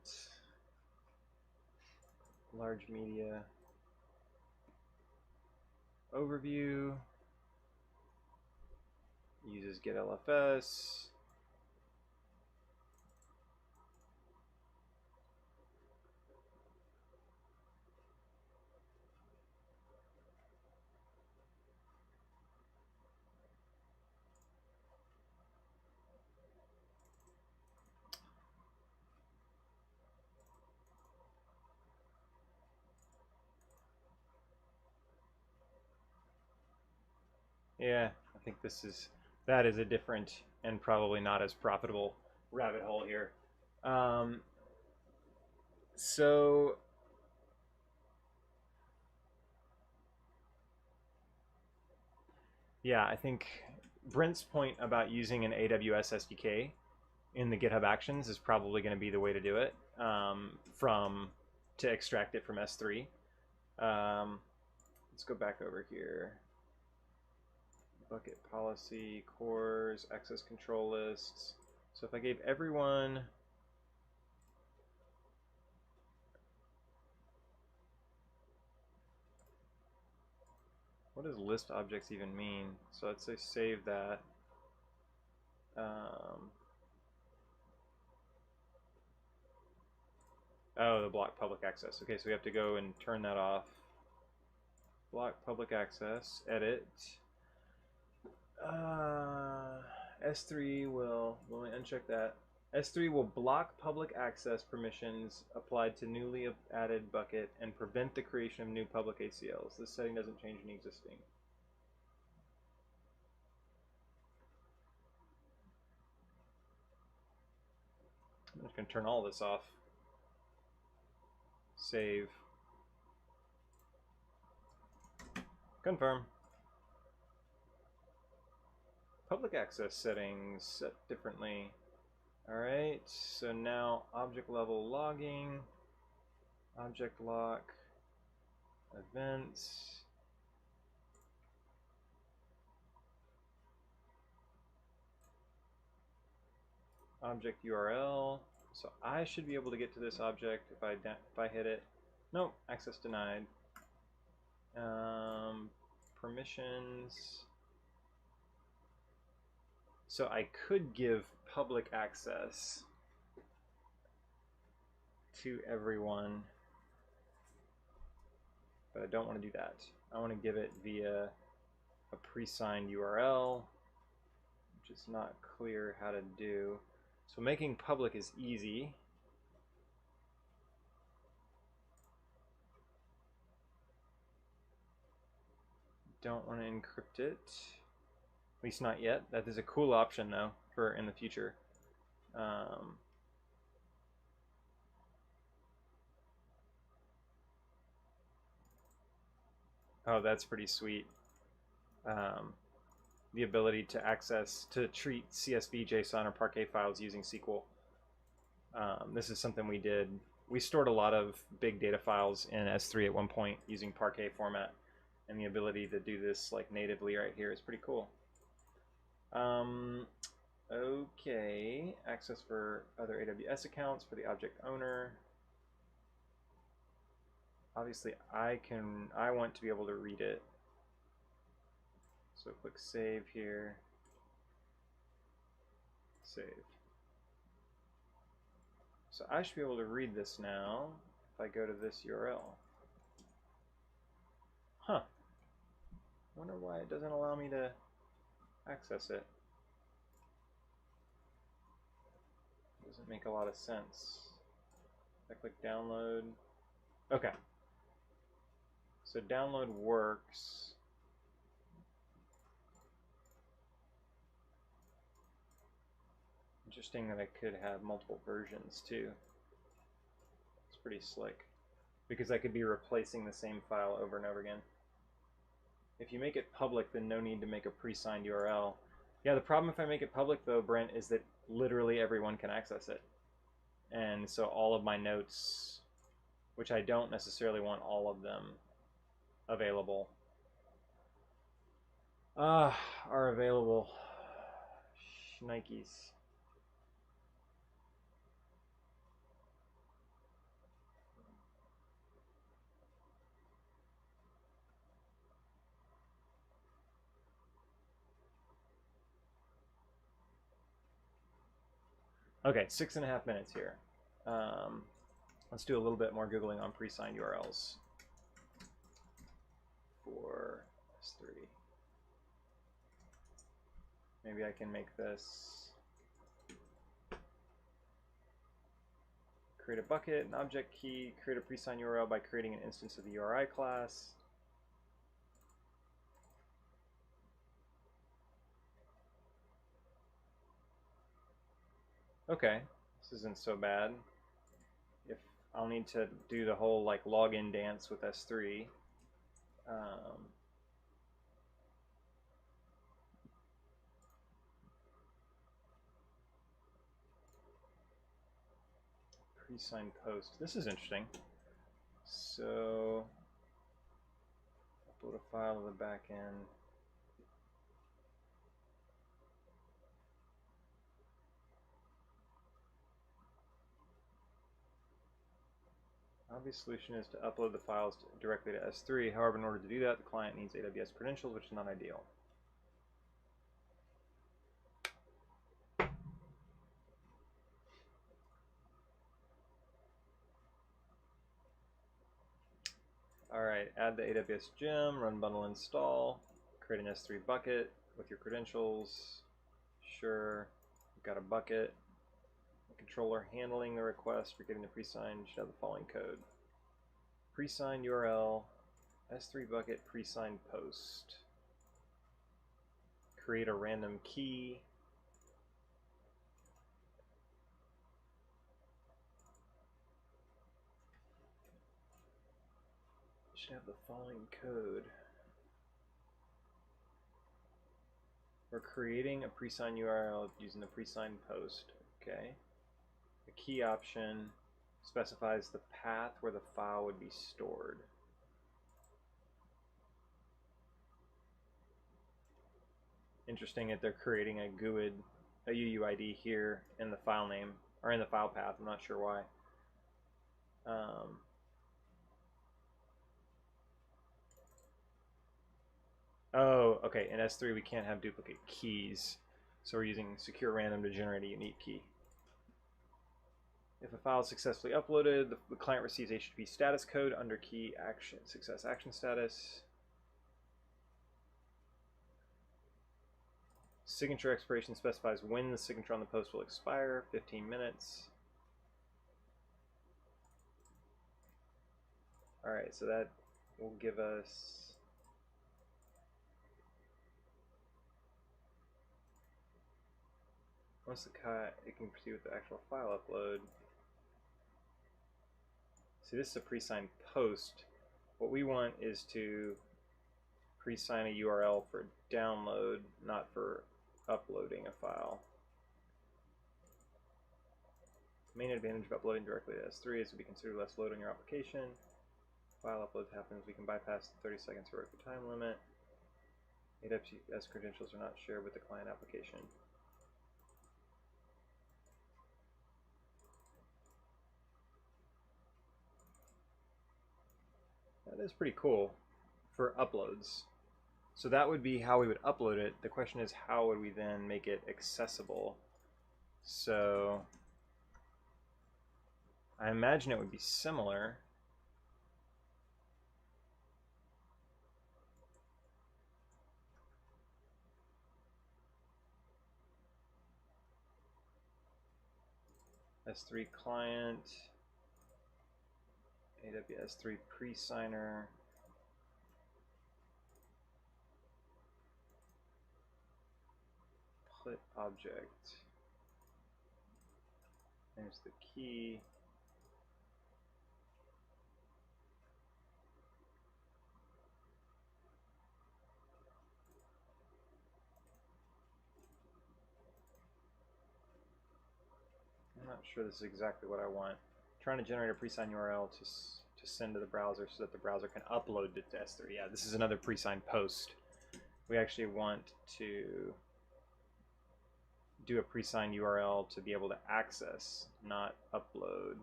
large media overview. Uses Git Lfs. Yeah, I think that is a different and probably not as profitable rabbit hole here. So yeah, I think Brent's point about using an AWS SDK in the GitHub Actions is probably going to be the way to do it, to extract it from S3. Let's go back over here. Bucket policy, cores, access control lists. So if I gave everyone what does list objects even mean? So let's say save that. Oh, the block public access. Okay, so we have to go and turn that off. Block public access, edit. S3 will, let me uncheck that. S3 will block public access permissions applied to newly added bucket and prevent the creation of new public ACLs. This setting doesn't change any existing. I'm just going to turn all this off. Save. Confirm. Public access settings set differently. Alright, so now object level logging, object lock, events, object URL. So I should be able to get to this object if I hit it. Nope, access denied. Permissions. So I could give public access to everyone, but I don't want to do that. I want to give it via a pre-signed URL, which is not clear how to do. So making public is easy. Don't want to encrypt it. At least not yet. That is a cool option though for in the future. Oh, that's pretty sweet. The ability to treat CSV, JSON, or Parquet files using SQL. This is something we did. We stored a lot of big data files in S3 at one point using Parquet format, and the ability to do this like natively right here is pretty cool. Okay, access for other AWS accounts for the object owner. Obviously, I want to be able to read it. So click save here. Save. So I should be able to read this now if I go to this URL. Huh. Wonder why it doesn't allow me to access it. Doesn't make a lot of sense. I click download. Okay. So download works. Interesting that I could have multiple versions too. It's pretty slick. Because I could be replacing the same file over and over again. If you make it public, then no need to make a pre-signed URL. Yeah, the problem if I make it public though, Brent, is that literally everyone can access it. And so all of my notes, which I don't necessarily want all of them available, are available. Shnikes. Okay, 6.5 minutes here. Let's do a little bit more Googling on pre-signed URLs for S3. Maybe I can make this, create a bucket, an object key, create a pre-signed URL by creating an instance of the URI class. Okay, this isn't so bad. If I'll need to do the whole like login dance with S3. Pre-signed post. This is interesting. So upload a file to the back end. Obvious solution is to upload the files directly to S3. However, in order to do that, the client needs AWS credentials, which is not ideal. All right, add the AWS gem, run bundle install, create an S3 bucket with your credentials. Sure, we've got a bucket. The controller handling the request for getting the pre-sign should have the following code. Pre-sign URL, S3 bucket pre-sign post. Create a random key. Should have the following code. We're creating a pre-sign URL using the pre-sign post. Okay. The key option specifies the path where the file would be stored. Interesting that they're creating a GUID, a UUID here in the file name, or in the file path. I'm not sure why. Oh, okay. In S3, we can't have duplicate keys, so we're using secure random to generate a unique key. If a file is successfully uploaded, the client receives HTTP status code under key action, success action status. Signature expiration specifies when the signature on the post will expire, 15 minutes. All right, so that will give us once it can proceed with the actual file upload. See, this is a pre-signed post. What we want is to pre-sign a URL for download, not for uploading a file. The main advantage of uploading directly to S3 is to be considered less load on your application. File upload happens, we can bypass the 30 seconds heroic time limit. AWS credentials are not shared with the client application. That is pretty cool for uploads. So that would be how we would upload it. The question is, how would we then make it accessible? So I imagine it would be similar. S3 client, AWS 3 pre-signer. Put object. There's the key. I'm not sure this is exactly what I want. I'm trying to generate a pre-signed URL to send to the browser so that the browser can upload it to S3. Yeah, this is another pre-signed post. We actually want to do a pre-signed URL to be able to access, not upload.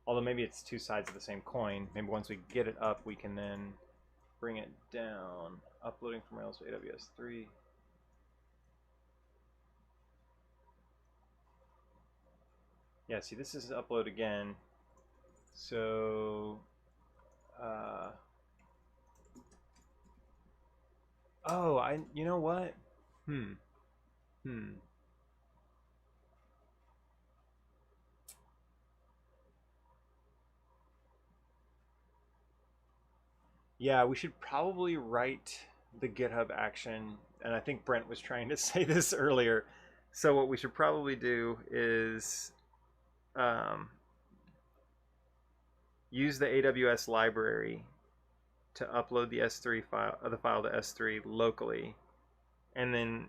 Although maybe it's two sides of the same coin. Maybe once we get it up, we can then bring it down. Uploading from Rails to AWS 3. Yeah, see, this is upload again. So, oh, you know what? Yeah, we should probably write the GitHub action, and I think Brent was trying to say this earlier. So what we should probably do is use the AWS library to upload the S3 file, the file to S3 locally, and then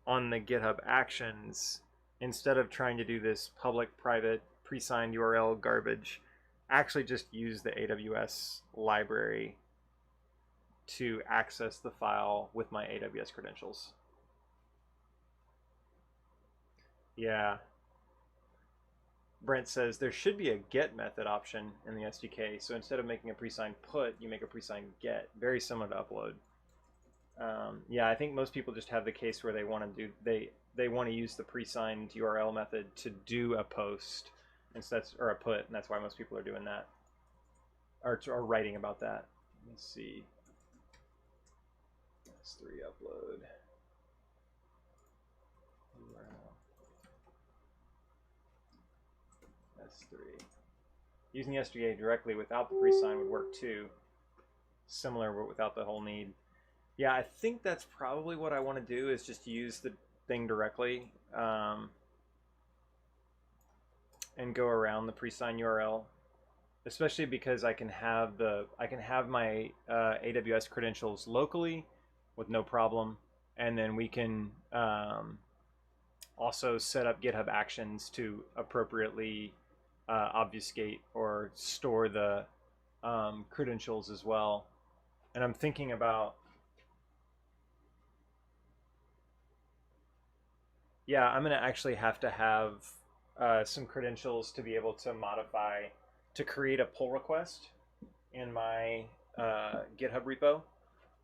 on the GitHub Actions, instead of trying to do this public-private pre-signed URL garbage, actually just use the AWS library to access the file with my AWS credentials. Yeah. Brent says there should be a get method option in the SDK. So instead of making a pre-signed put, you make a pre-signed get. Very similar to upload. Yeah, I think most people just have the case where they want to do they want to use the pre-signed URL method to do a post instead, or a put, and that's why most people are doing that, or writing about that. Let's see. S3 upload. S3. Using the SDK directly without the pre-sign would work too. Similar, but without the whole need. Yeah, I think that's probably what I want to do, is just use the thing directly and go around the pre-sign URL. Especially because I can have my AWS credentials locally with no problem, and then we can also set up GitHub Actions to appropriately obfuscate or store the credentials as well. And I'm thinking about, yeah, I'm gonna actually have to have some credentials to be able to modify, to create a pull request in my GitHub repo.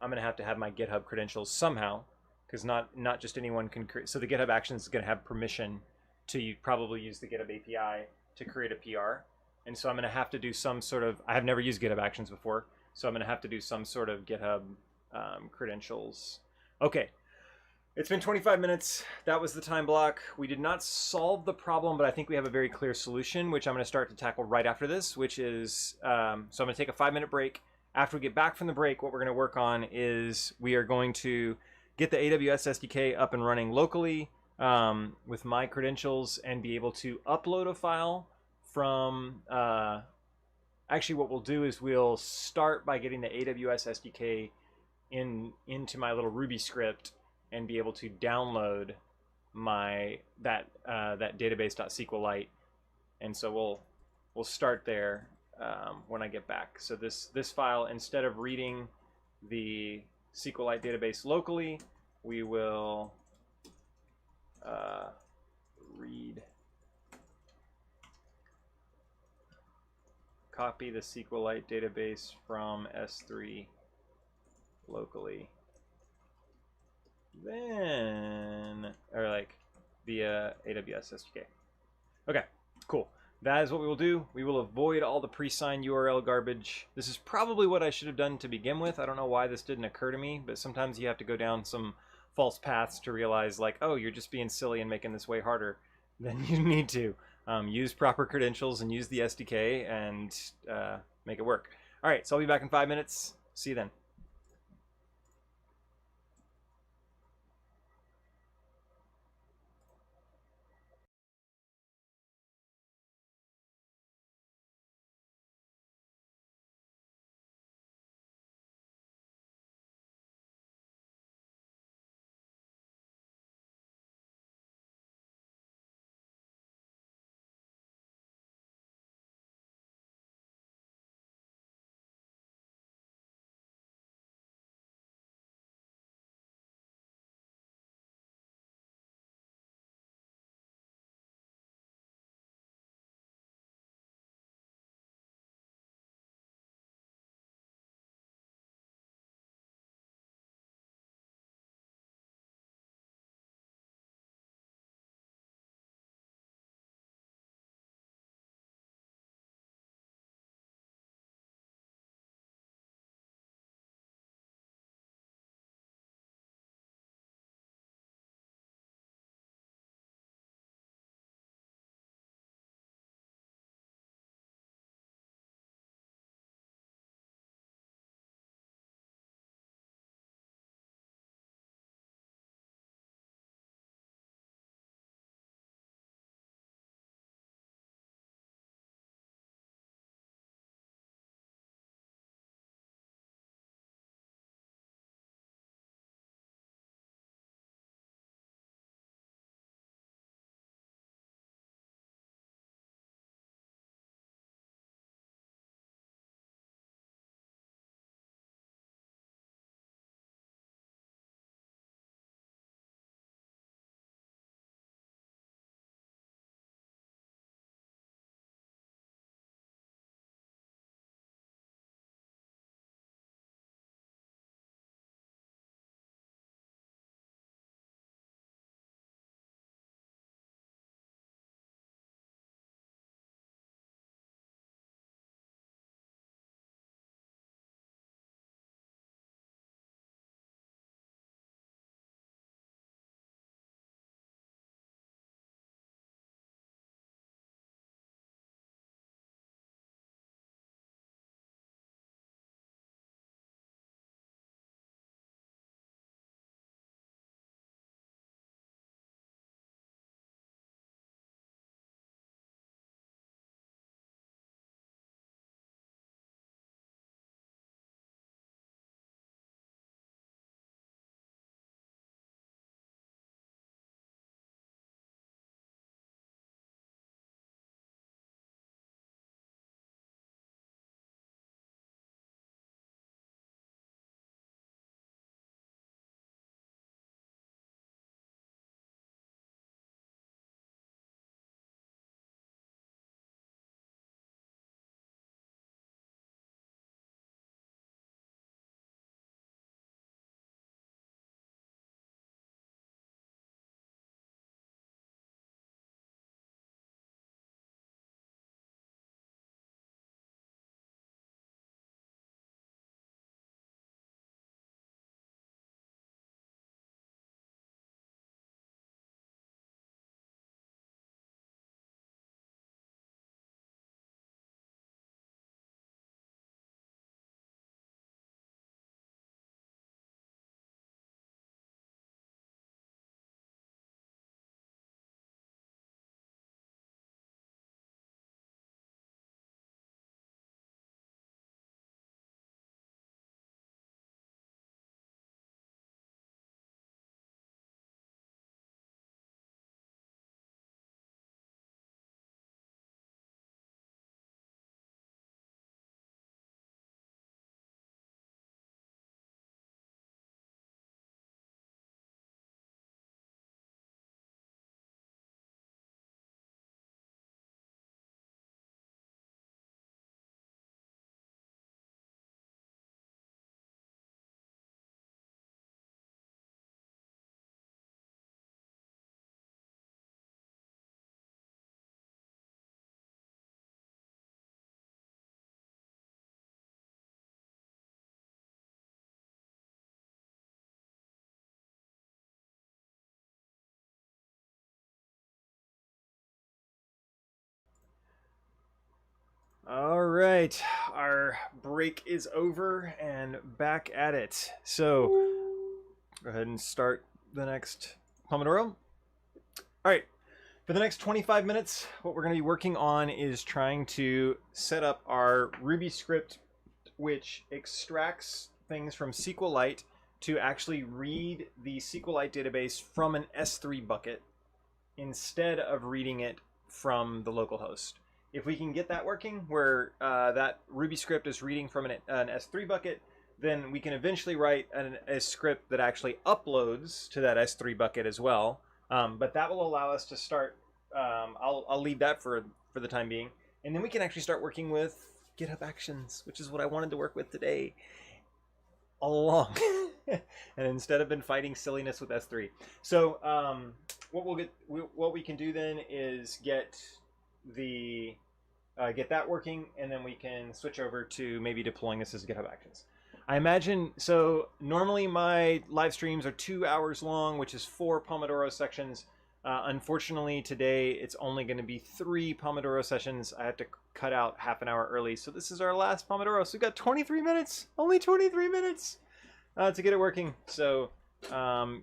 I'm gonna have to have my GitHub credentials somehow, because not just anyone can create. So the GitHub Actions is gonna have permission to probably use the GitHub API to create a PR. And so I'm gonna have to do some sort of, I have never used GitHub Actions before, so I'm gonna have to do some sort of GitHub credentials. Okay, it's been 25 minutes. That was the time block. We did not solve the problem, but I think we have a very clear solution, which I'm going to start to tackle right after this, which is, so I'm going to take a 5-minute break. After we get back from the break, what we're going to work on is we are going to get the AWS SDK up and running locally with my credentials and be able to upload a file from, actually what we'll do is we'll start by getting the AWS SDK into my little Ruby script and be able to download that database.sqlite, and so we'll start there when I get back. So this file, instead of reading the SQLite database locally, we will copy the SQLite database from S3 locally. Then, or like via AWS SDK. Okay, cool. That is what we will do. We will avoid all the pre-signed URL garbage. This is probably what I should have done to begin with. I don't know why this didn't occur to me, but sometimes you have to go down some false paths to realize, like, oh, you're just being silly and making this way harder than you need to. Use proper credentials and use the SDK and make it work. All right, so I'll be back in 5 minutes. See you then. right, our break is over and back at it. So go ahead and start the next Pomodoro. All right, for the next 25 minutes, what we're going to be working on is trying to set up our Ruby script, which extracts things from SQLite to actually read the SQLite database from an S3 bucket instead of reading it from the localhost. If we can get that working, where that Ruby script is reading from an S3 bucket, then we can eventually write a script that actually uploads to that S3 bucket as well. But that will allow us to start. I'll leave that for the time being, and then we can actually start working with GitHub Actions, which is what I wanted to work with today, all along. And instead, I've been fighting silliness with S3. So what we can do then is get that working, and then we can switch over to maybe deploying this as GitHub Actions. I imagine, so normally my live streams are 2 hours long, which is 4 Pomodoro sections. Unfortunately, today it's only going to be 3 Pomodoro sessions. I have to cut out half an hour early, so this is our last Pomodoro. So we've got 23 minutes, only 23 minutes to get it working. So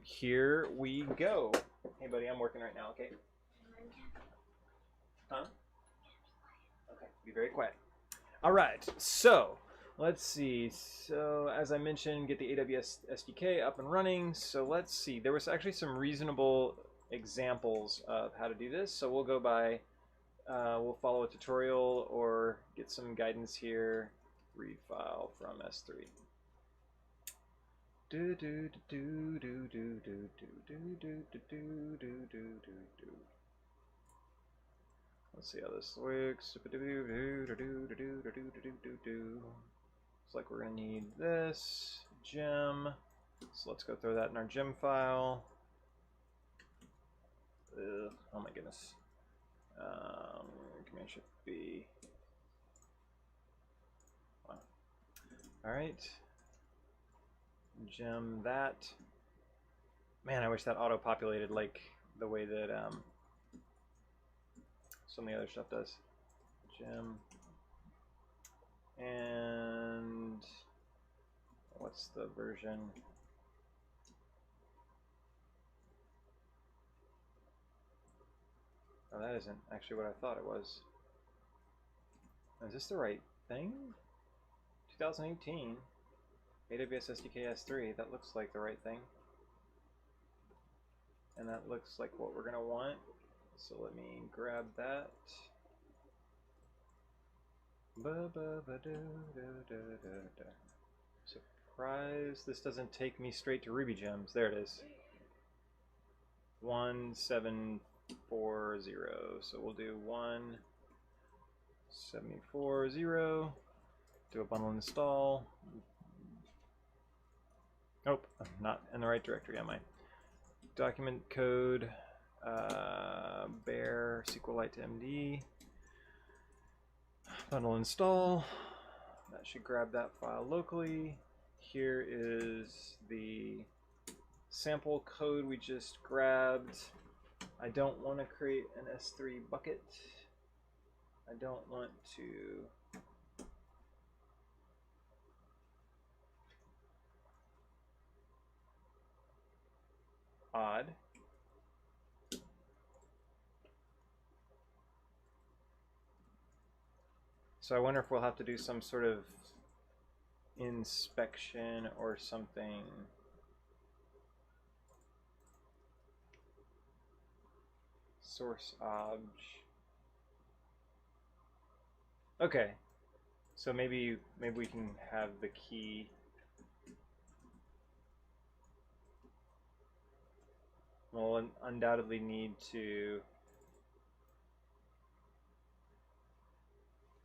here we go. Hey, buddy, I'm working right now, okay? Huh? Okay, be very quiet. All right, so let's see. So as I mentioned, get the Aws Sdk up and running. So let's see. There was actually some reasonable examples of how to do this. So we'll go by, we'll follow a tutorial or get some guidance here. Read file from S3. Do do do do do do do do do do do do do do. Let's see how this works. Looks like we're gonna need this gem. So let's go throw that in our gem file. Oh my goodness. Command Shift B. Wow. All right. Gem that. Man, I wish that auto-populated like the way that some of the other stuff does. Gem. And what's the version? Oh, that isn't actually what I thought it was. Is this the right thing? 2018. AWS SDK S3. That looks like the right thing. And that looks like what we're going to want. So let me grab that. Surprise, this doesn't take me straight to Ruby gems. There it is. 1740. So we'll do 1740. Do a bundle install. Nope, I'm not in the right directory, am I? Document code, bear SQLite to MD. Bundle install. That should grab that file locally. Here is the sample code we just grabbed. I don't want to create an S3 bucket. I don't want to odd. So I wonder if we'll have to do some sort of inspection or something. Source obj. Okay. So maybe we can have the key. We'll undoubtedly need to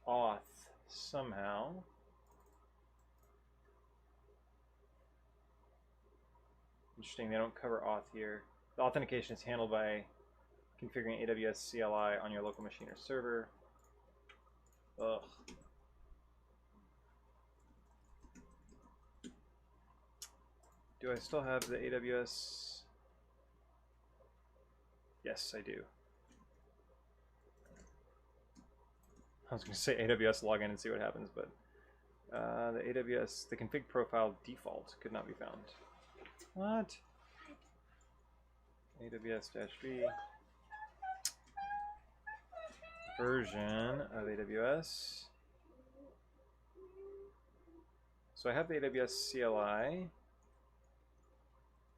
auth somehow. Interesting, they don't cover auth here. The authentication is handled by configuring AWS CLI on your local machine or server. Ugh. Do I still have the AWS? Yes, I do. I was going to say AWS login and see what happens, but the config profile default could not be found. What? AWS-V version of AWS. So I have the AWS CLI. I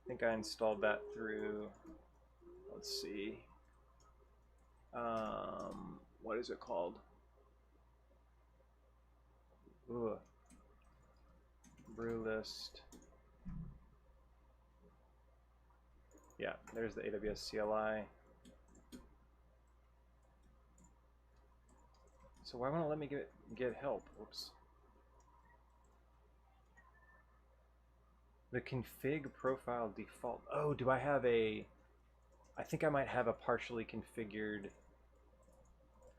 think I installed that through, let's see, what is it called? Ooh. Brew list. Yeah, there's the AWS CLI. So why won't it let me get help? Whoops. The config profile default. Oh, do I have a... I think I might have a partially configured...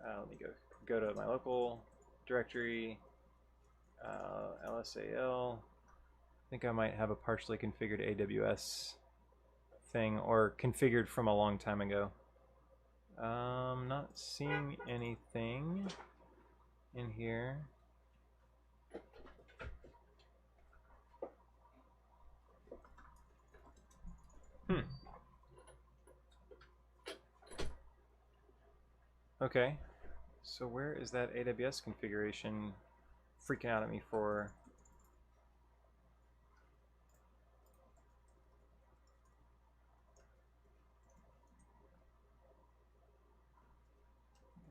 let me go to my local directory, LSAL. I think I might have a partially configured AWS thing, or configured from a long time ago. Not seeing anything in here. Okay, so where is that AWS configuration freaking out at me for?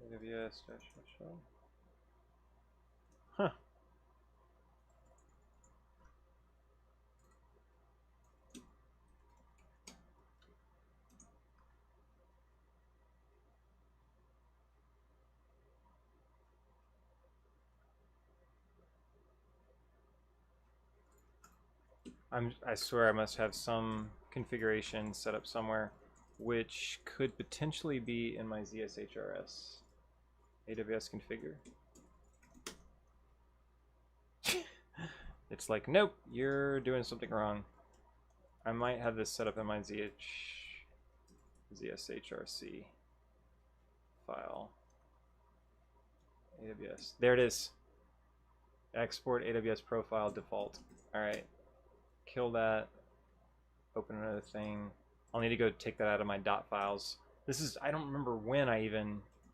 AWS -. Huh. I swear I must have some configuration set up somewhere, which could potentially be in my ZSHRS AWS configure. It's like, nope, you're doing something wrong. I might have this set up in my ZSHRC file. AWS. There it is. Export AWS profile default. All right. Kill that. Open another thing. I'll need to go take that out of my dot files. This is, I don't remember when I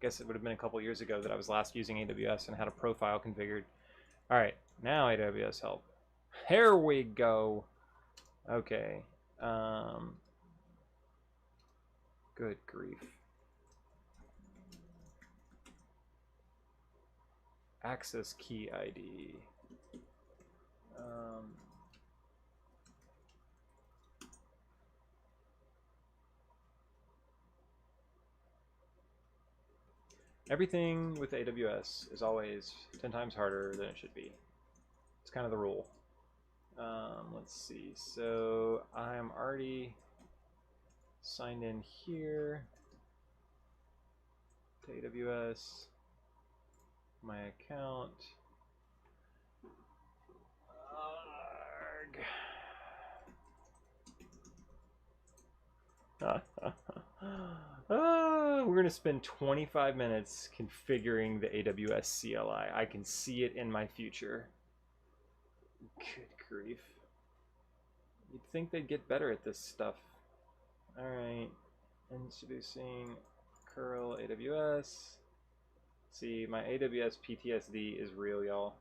guess it would have been a couple years ago that I was last using AWS and had a profile configured. All right, now AWS help. Here we go. Okay. Good grief. Access key ID. Everything with AWS is always 10 times harder than it should be. It's kind of the rule. Let's see. So I'm already signed in here to AWS. My account. We're going to spend 25 minutes configuring the AWS CLI. I can see it in my future. Good grief. You'd think they'd get better at this stuff. Alright. Introducing curl AWS. See, my AWS PTSD is real, y'all.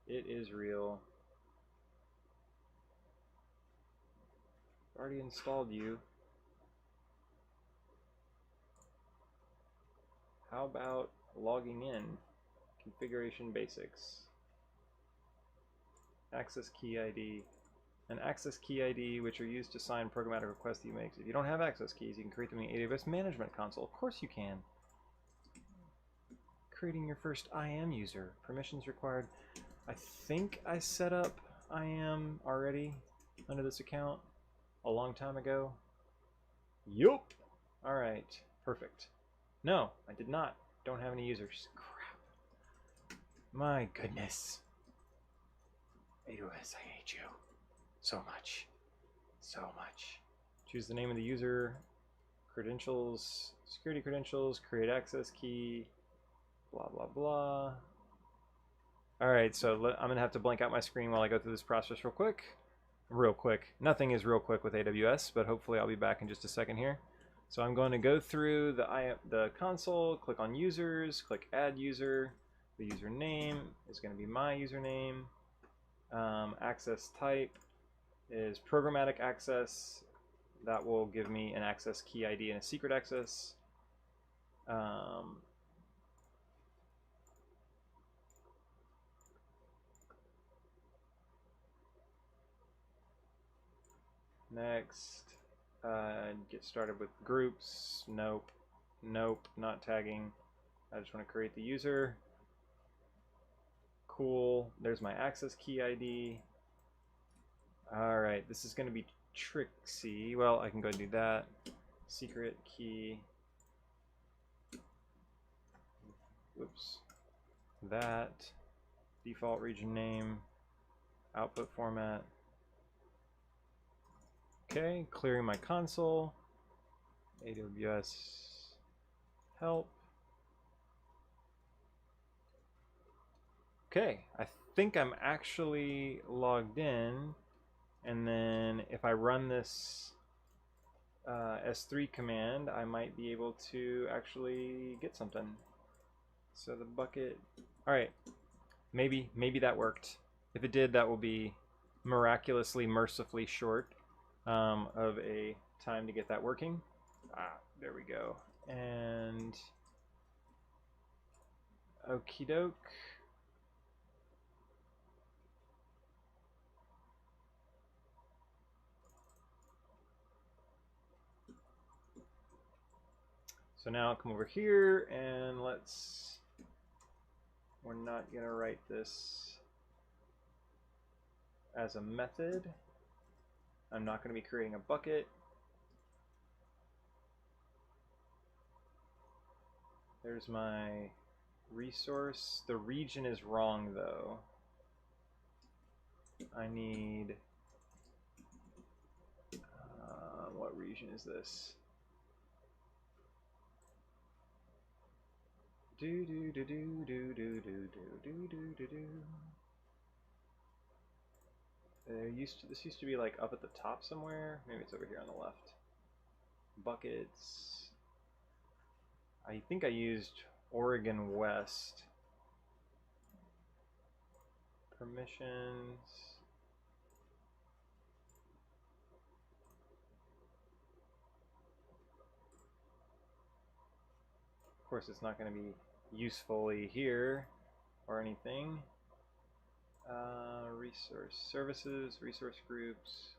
It is real. Already installed you. How about logging in? Configuration basics. Access key ID. An access key ID which are used to sign programmatic requests that you make. If you don't have access keys, you can create them in the AWS Management Console. Of course you can. Creating your first IAM user. Permissions required. I think I set up IAM already under this account a long time ago. Yup. Alright. Perfect. No, I did not. Don't have any users. Crap. My goodness. AWS, I hate you. So much. So much. Choose the name of the user, credentials, security credentials, create access key, blah, blah, blah, blah. All right, so I'm gonna have to blank out my screen while I go through this process real quick. Real quick. Nothing is real quick with AWS, but hopefully I'll be back in just a second here. So I'm going to go through the console, click on users, click add user. The username is going to be my username. Access type is programmatic access. That will give me an access key ID and a secret access. Next, get started with groups. Nope, nope, not tagging. I just want to create the user. Cool, there's my access key ID. All right, this is going to be tricksy. Well, I can go do that. Secret key. Whoops. That. Default region name. Output format. Okay, clearing my console. AWS help. Okay, I think I'm actually logged in, and then if I run this S3 command, I might be able to actually get something. So the bucket, all right, maybe that worked. If it did, that will be miraculously, mercifully short of a time to get that working. There we go. And okie doke. So now I'll come over here and we're not gonna write this as a method. I'm not gonna be creating a bucket. There's my resource. The region is wrong though. I need, what region is this? This used to be like up at the top somewhere. Maybe it's over here on the left. Buckets. I think I used Oregon West. Permissions. Of course, it's not going to be usefully here or anything. Resource services, resource groups.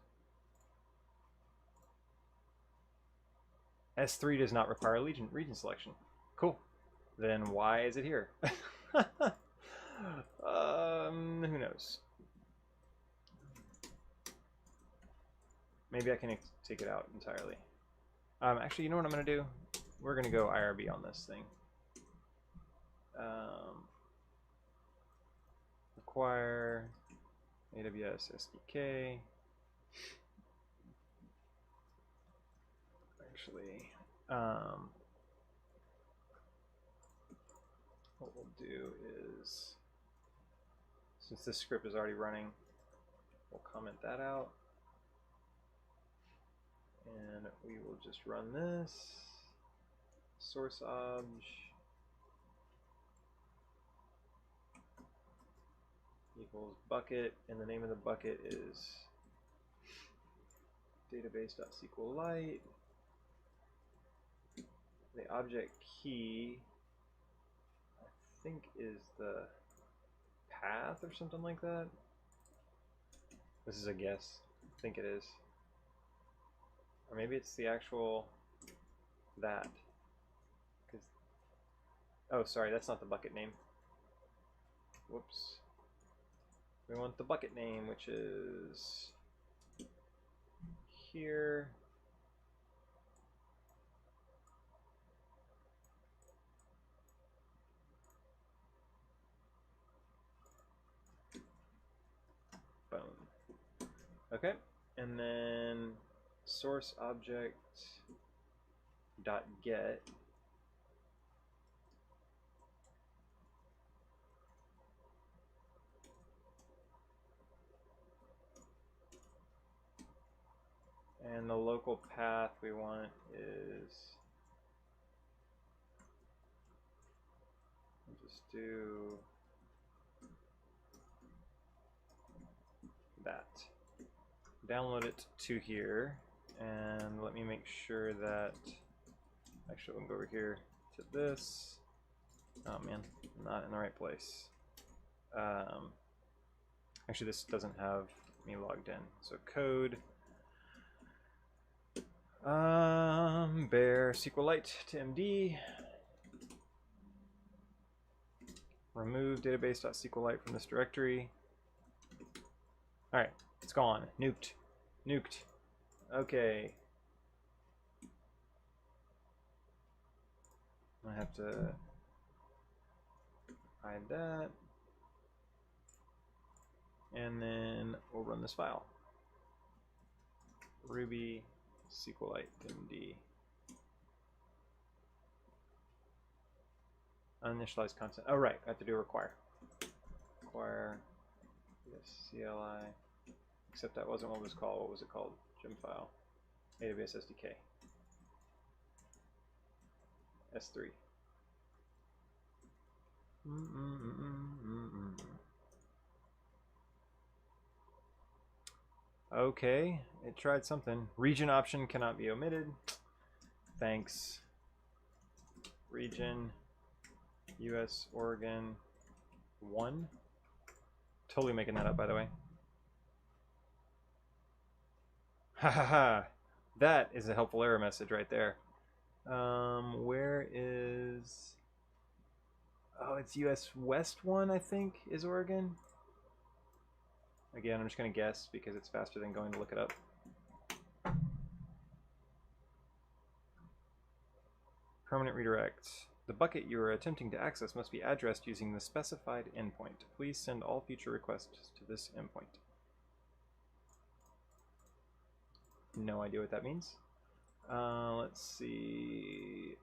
S3 does not require region selection. Cool. Then why is it here? Who knows? Maybe I can take it out entirely. Actually, you know what I'm going to do? We're going to go IRB on this thing. Require AWS SDK. Actually, what we'll do is, since this script is already running, we'll comment that out. And we will just run this. Source obj equals bucket, and the name of the bucket is database.sqlite. The object key, I think, is the path or something like that. This is a guess. I think it is. Or maybe it's the actual that. Oh, sorry, that's not the bucket name. Whoops. We want the bucket name, which is here. Boom. Okay, and then source object dot get And the local path we want is, just do that. Download it to here, and let me make sure that, actually we'll go over here to this. Oh man, I'm not in the right place. Actually this doesn't have me logged in. So code, bear SQLite to MD, remove database.sqlite from this directory. All right, it's gone. Nuked. Okay. I have to hide that. And then we'll run this file. Ruby SQLite MD. Uninitialized content. Oh, right. I have to do require. Require. Yes, CLI. Except that wasn't what it was called. What was it called? Gem file. AWS SDK. S3. Okay, it tried something. Region option cannot be omitted. Thanks. Region, US, Oregon, 1. Totally making that up, by the way. Ha ha ha. That is a helpful error message right there. Where is... Oh, it's US West 1, I think, is Oregon. Again, I'm just going to guess because it's faster than going to look it up. Permanent redirect. The bucket you are attempting to access must be addressed using the specified endpoint. Please send all future requests to this endpoint. No idea what that means. Let's see.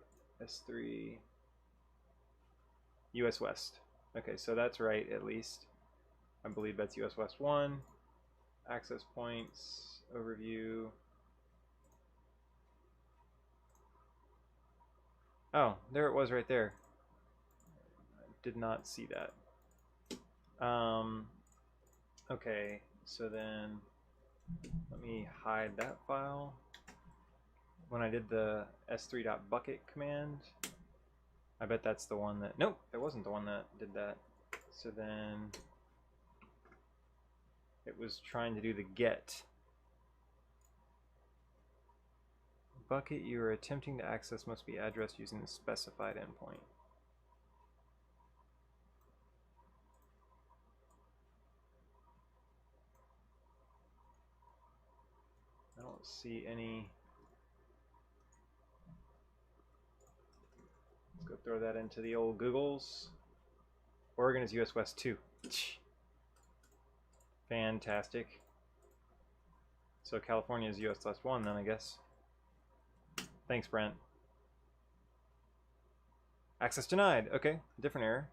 S3. US West. Okay, so that's right, at least. I believe that's US West 1. Access points, overview. Oh, there it was right there. I did not see that. Okay, so then let me hide that file. When I did the s3.bucket command, I bet that's the one that... Nope, that wasn't the one that did that. So then it was trying to do the get. Bucket you are attempting to access must be addressed using the specified endpoint. I don't see any... Let's go throw that into the old Googles. Oregon is US West 2. Fantastic. So California is US West 1 then, I guess. Thanks, Brent. Access denied. Okay, different error.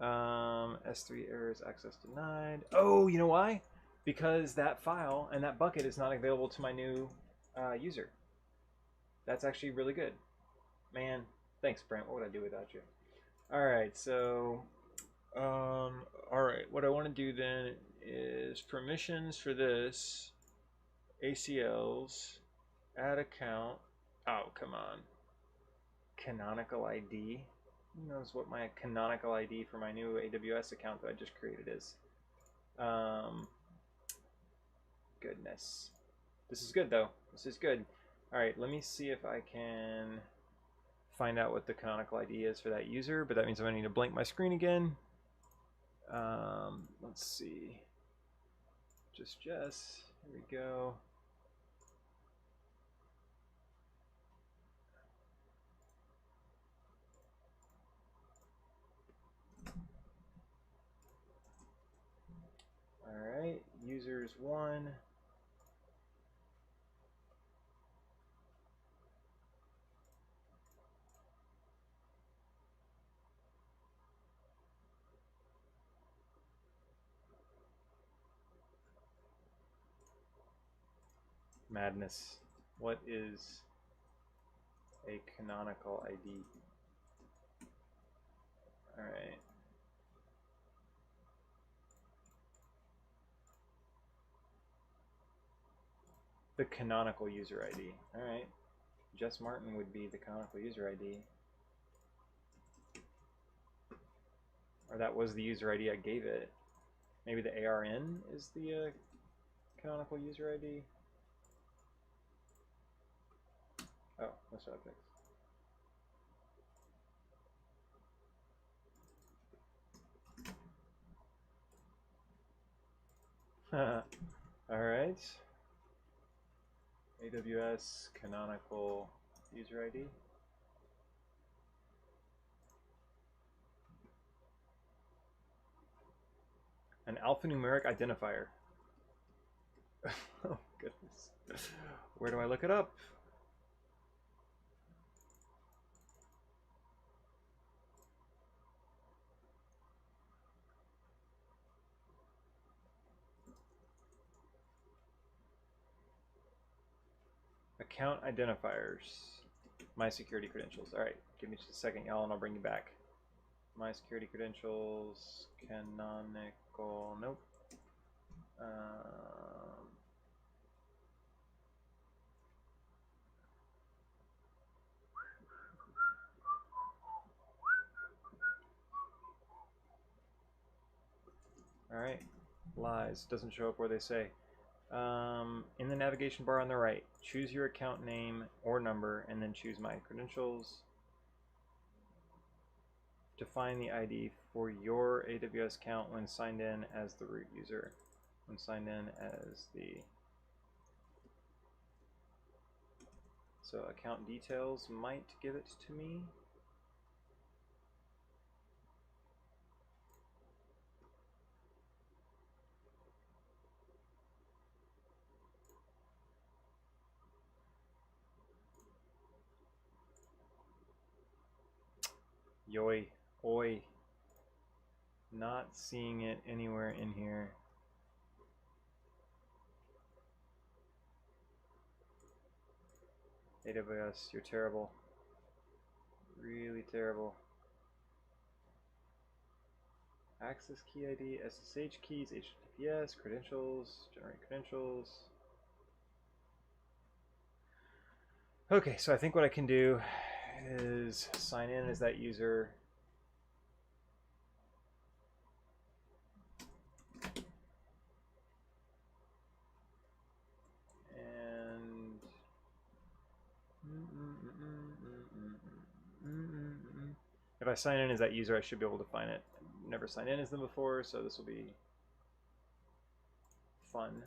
S3 errors, access denied. Oh, you know why? Because that file and that bucket is not available to my new user. That's actually really good. Man, thanks, Brent. What would I do without you? All right, so, all right, what I want to do then is permissions for this, ACLs, add account. Oh, come on. Canonical ID. Who knows what my canonical ID for my new AWS account that I just created is? Goodness. This is good, though. This is good. All right, let me see if I can find out what the canonical ID is for that user, but that means I'm going to need to blank my screen again. Let's see. Just Jess. Here we go. All right, users 1. Madness. What is a canonical ID? All right. The canonical user ID. All right. Jess Martin would be the canonical user ID. Or that was the user ID I gave it. Maybe the ARN is the canonical user ID. Oh, that's what I fixed. All right. AWS canonical user ID. An alphanumeric identifier. Oh, goodness. Where do I look it up? Account identifiers. My security credentials. All right, give me just a second, y'all, and I'll bring you back. My security credentials, canonical, nope. All right, lies, doesn't show up where they say. In the navigation bar on the right, choose your account name or number, and then choose my credentials. Define the ID for your AWS account when signed in as the root user. When signed in as the... So account details might give it to me. Yoy, oi. Not seeing it anywhere in here. AWS, you're terrible. Really terrible. Access key ID, SSH keys, HTTPS, credentials, generate credentials. Okay, so I think what I can do is sign in as that user. And if I sign in as that user, I should be able to find it. Never signed in as them before, so this will be fun.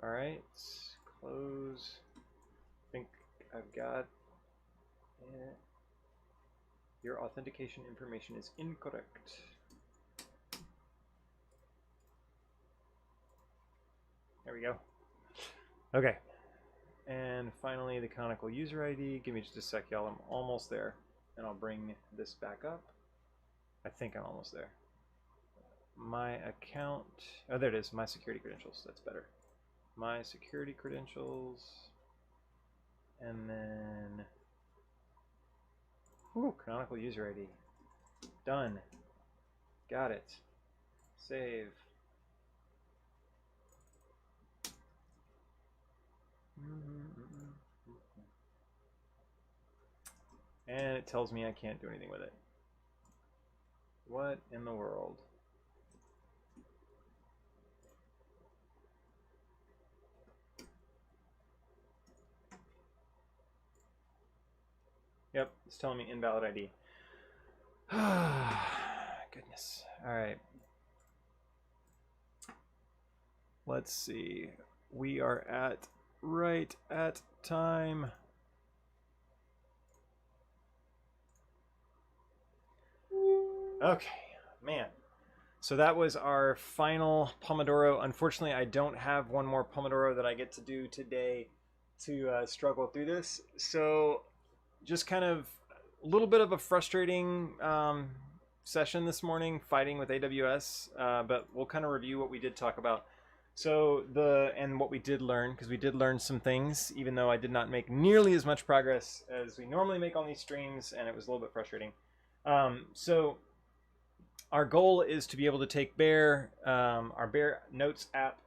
All right, close. I think I've got it. Your authentication information is incorrect. There we go. Okay. And finally, the canonical user ID. Give me just a sec, y'all. I'm almost there. And I'll bring this back up. I think I'm almost there. My account. Oh, there it is. My security credentials. That's better. My security credentials. And then. Ooh, canonical user ID. Done. Got it. Save. And it tells me I can't do anything with it. What in the world? Yep, it's telling me invalid ID. Goodness. All right. Let's see. We are right at time. Okay, man. So that was our final Pomodoro. Unfortunately, I don't have one more Pomodoro that I get to do today to struggle through this. So just kind of a little bit of a frustrating session this morning fighting with AWS, but we'll kind of review what we did talk about. So and what we did learn, because we did learn some things, even though I did not make nearly as much progress as we normally make on these streams, and it was a little bit frustrating. So our goal is to be able to take our Bear Notes app,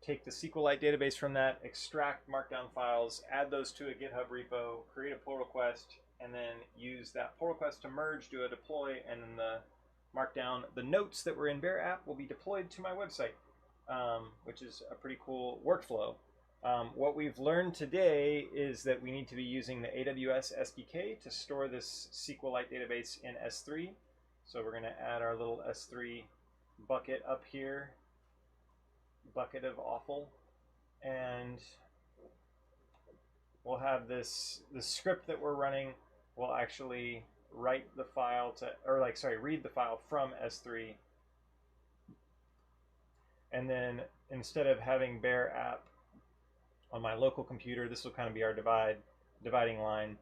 take the SQLite database from that, extract Markdown files, add those to a GitHub repo, create a pull request, and then use that pull request to merge, do a deploy, and then the notes that were in Bear app will be deployed to my website, which is a pretty cool workflow. What we've learned today is that we need to be using the Aws Sdk to store this SQLite database in S3. So we're going to add our little S3 bucket up here, bucket of awful, and we'll have the script that we're running will actually write the file read the file from S3. And then instead of having Bear app on my local computer, this will kind of be our dividing line.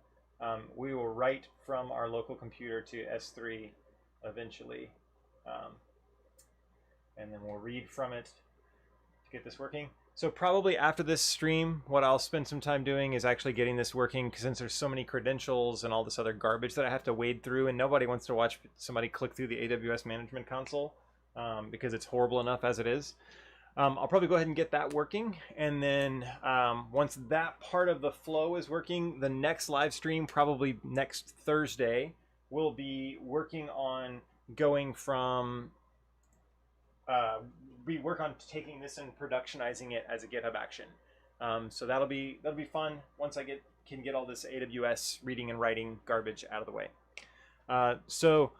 We will write from our local computer to S3 eventually, and then we'll read from it to get this working. So probably after this stream, what I'll spend some time doing is actually getting this working, because since there's so many credentials and all this other garbage that I have to wade through, and nobody wants to watch somebody click through the AWS management console because it's horrible enough as it is. I'll probably go ahead and get that working, and then once that part of the flow is working, the next live stream, probably next Thursday, will be working on going from we work on taking this and productionizing it as a GitHub action. So that'll be fun once I can get all this AWS reading and writing garbage out of the way. So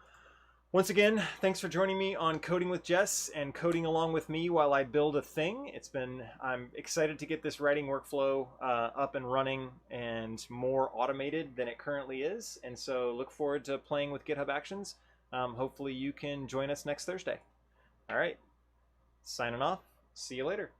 once again, thanks for joining me on Coding with Jess and coding along with me while I build a thing. I'm excited to get this writing workflow up and running and more automated than it currently is. And so look forward to playing with GitHub Actions. Hopefully you can join us next Thursday. All right, signing off. See you later.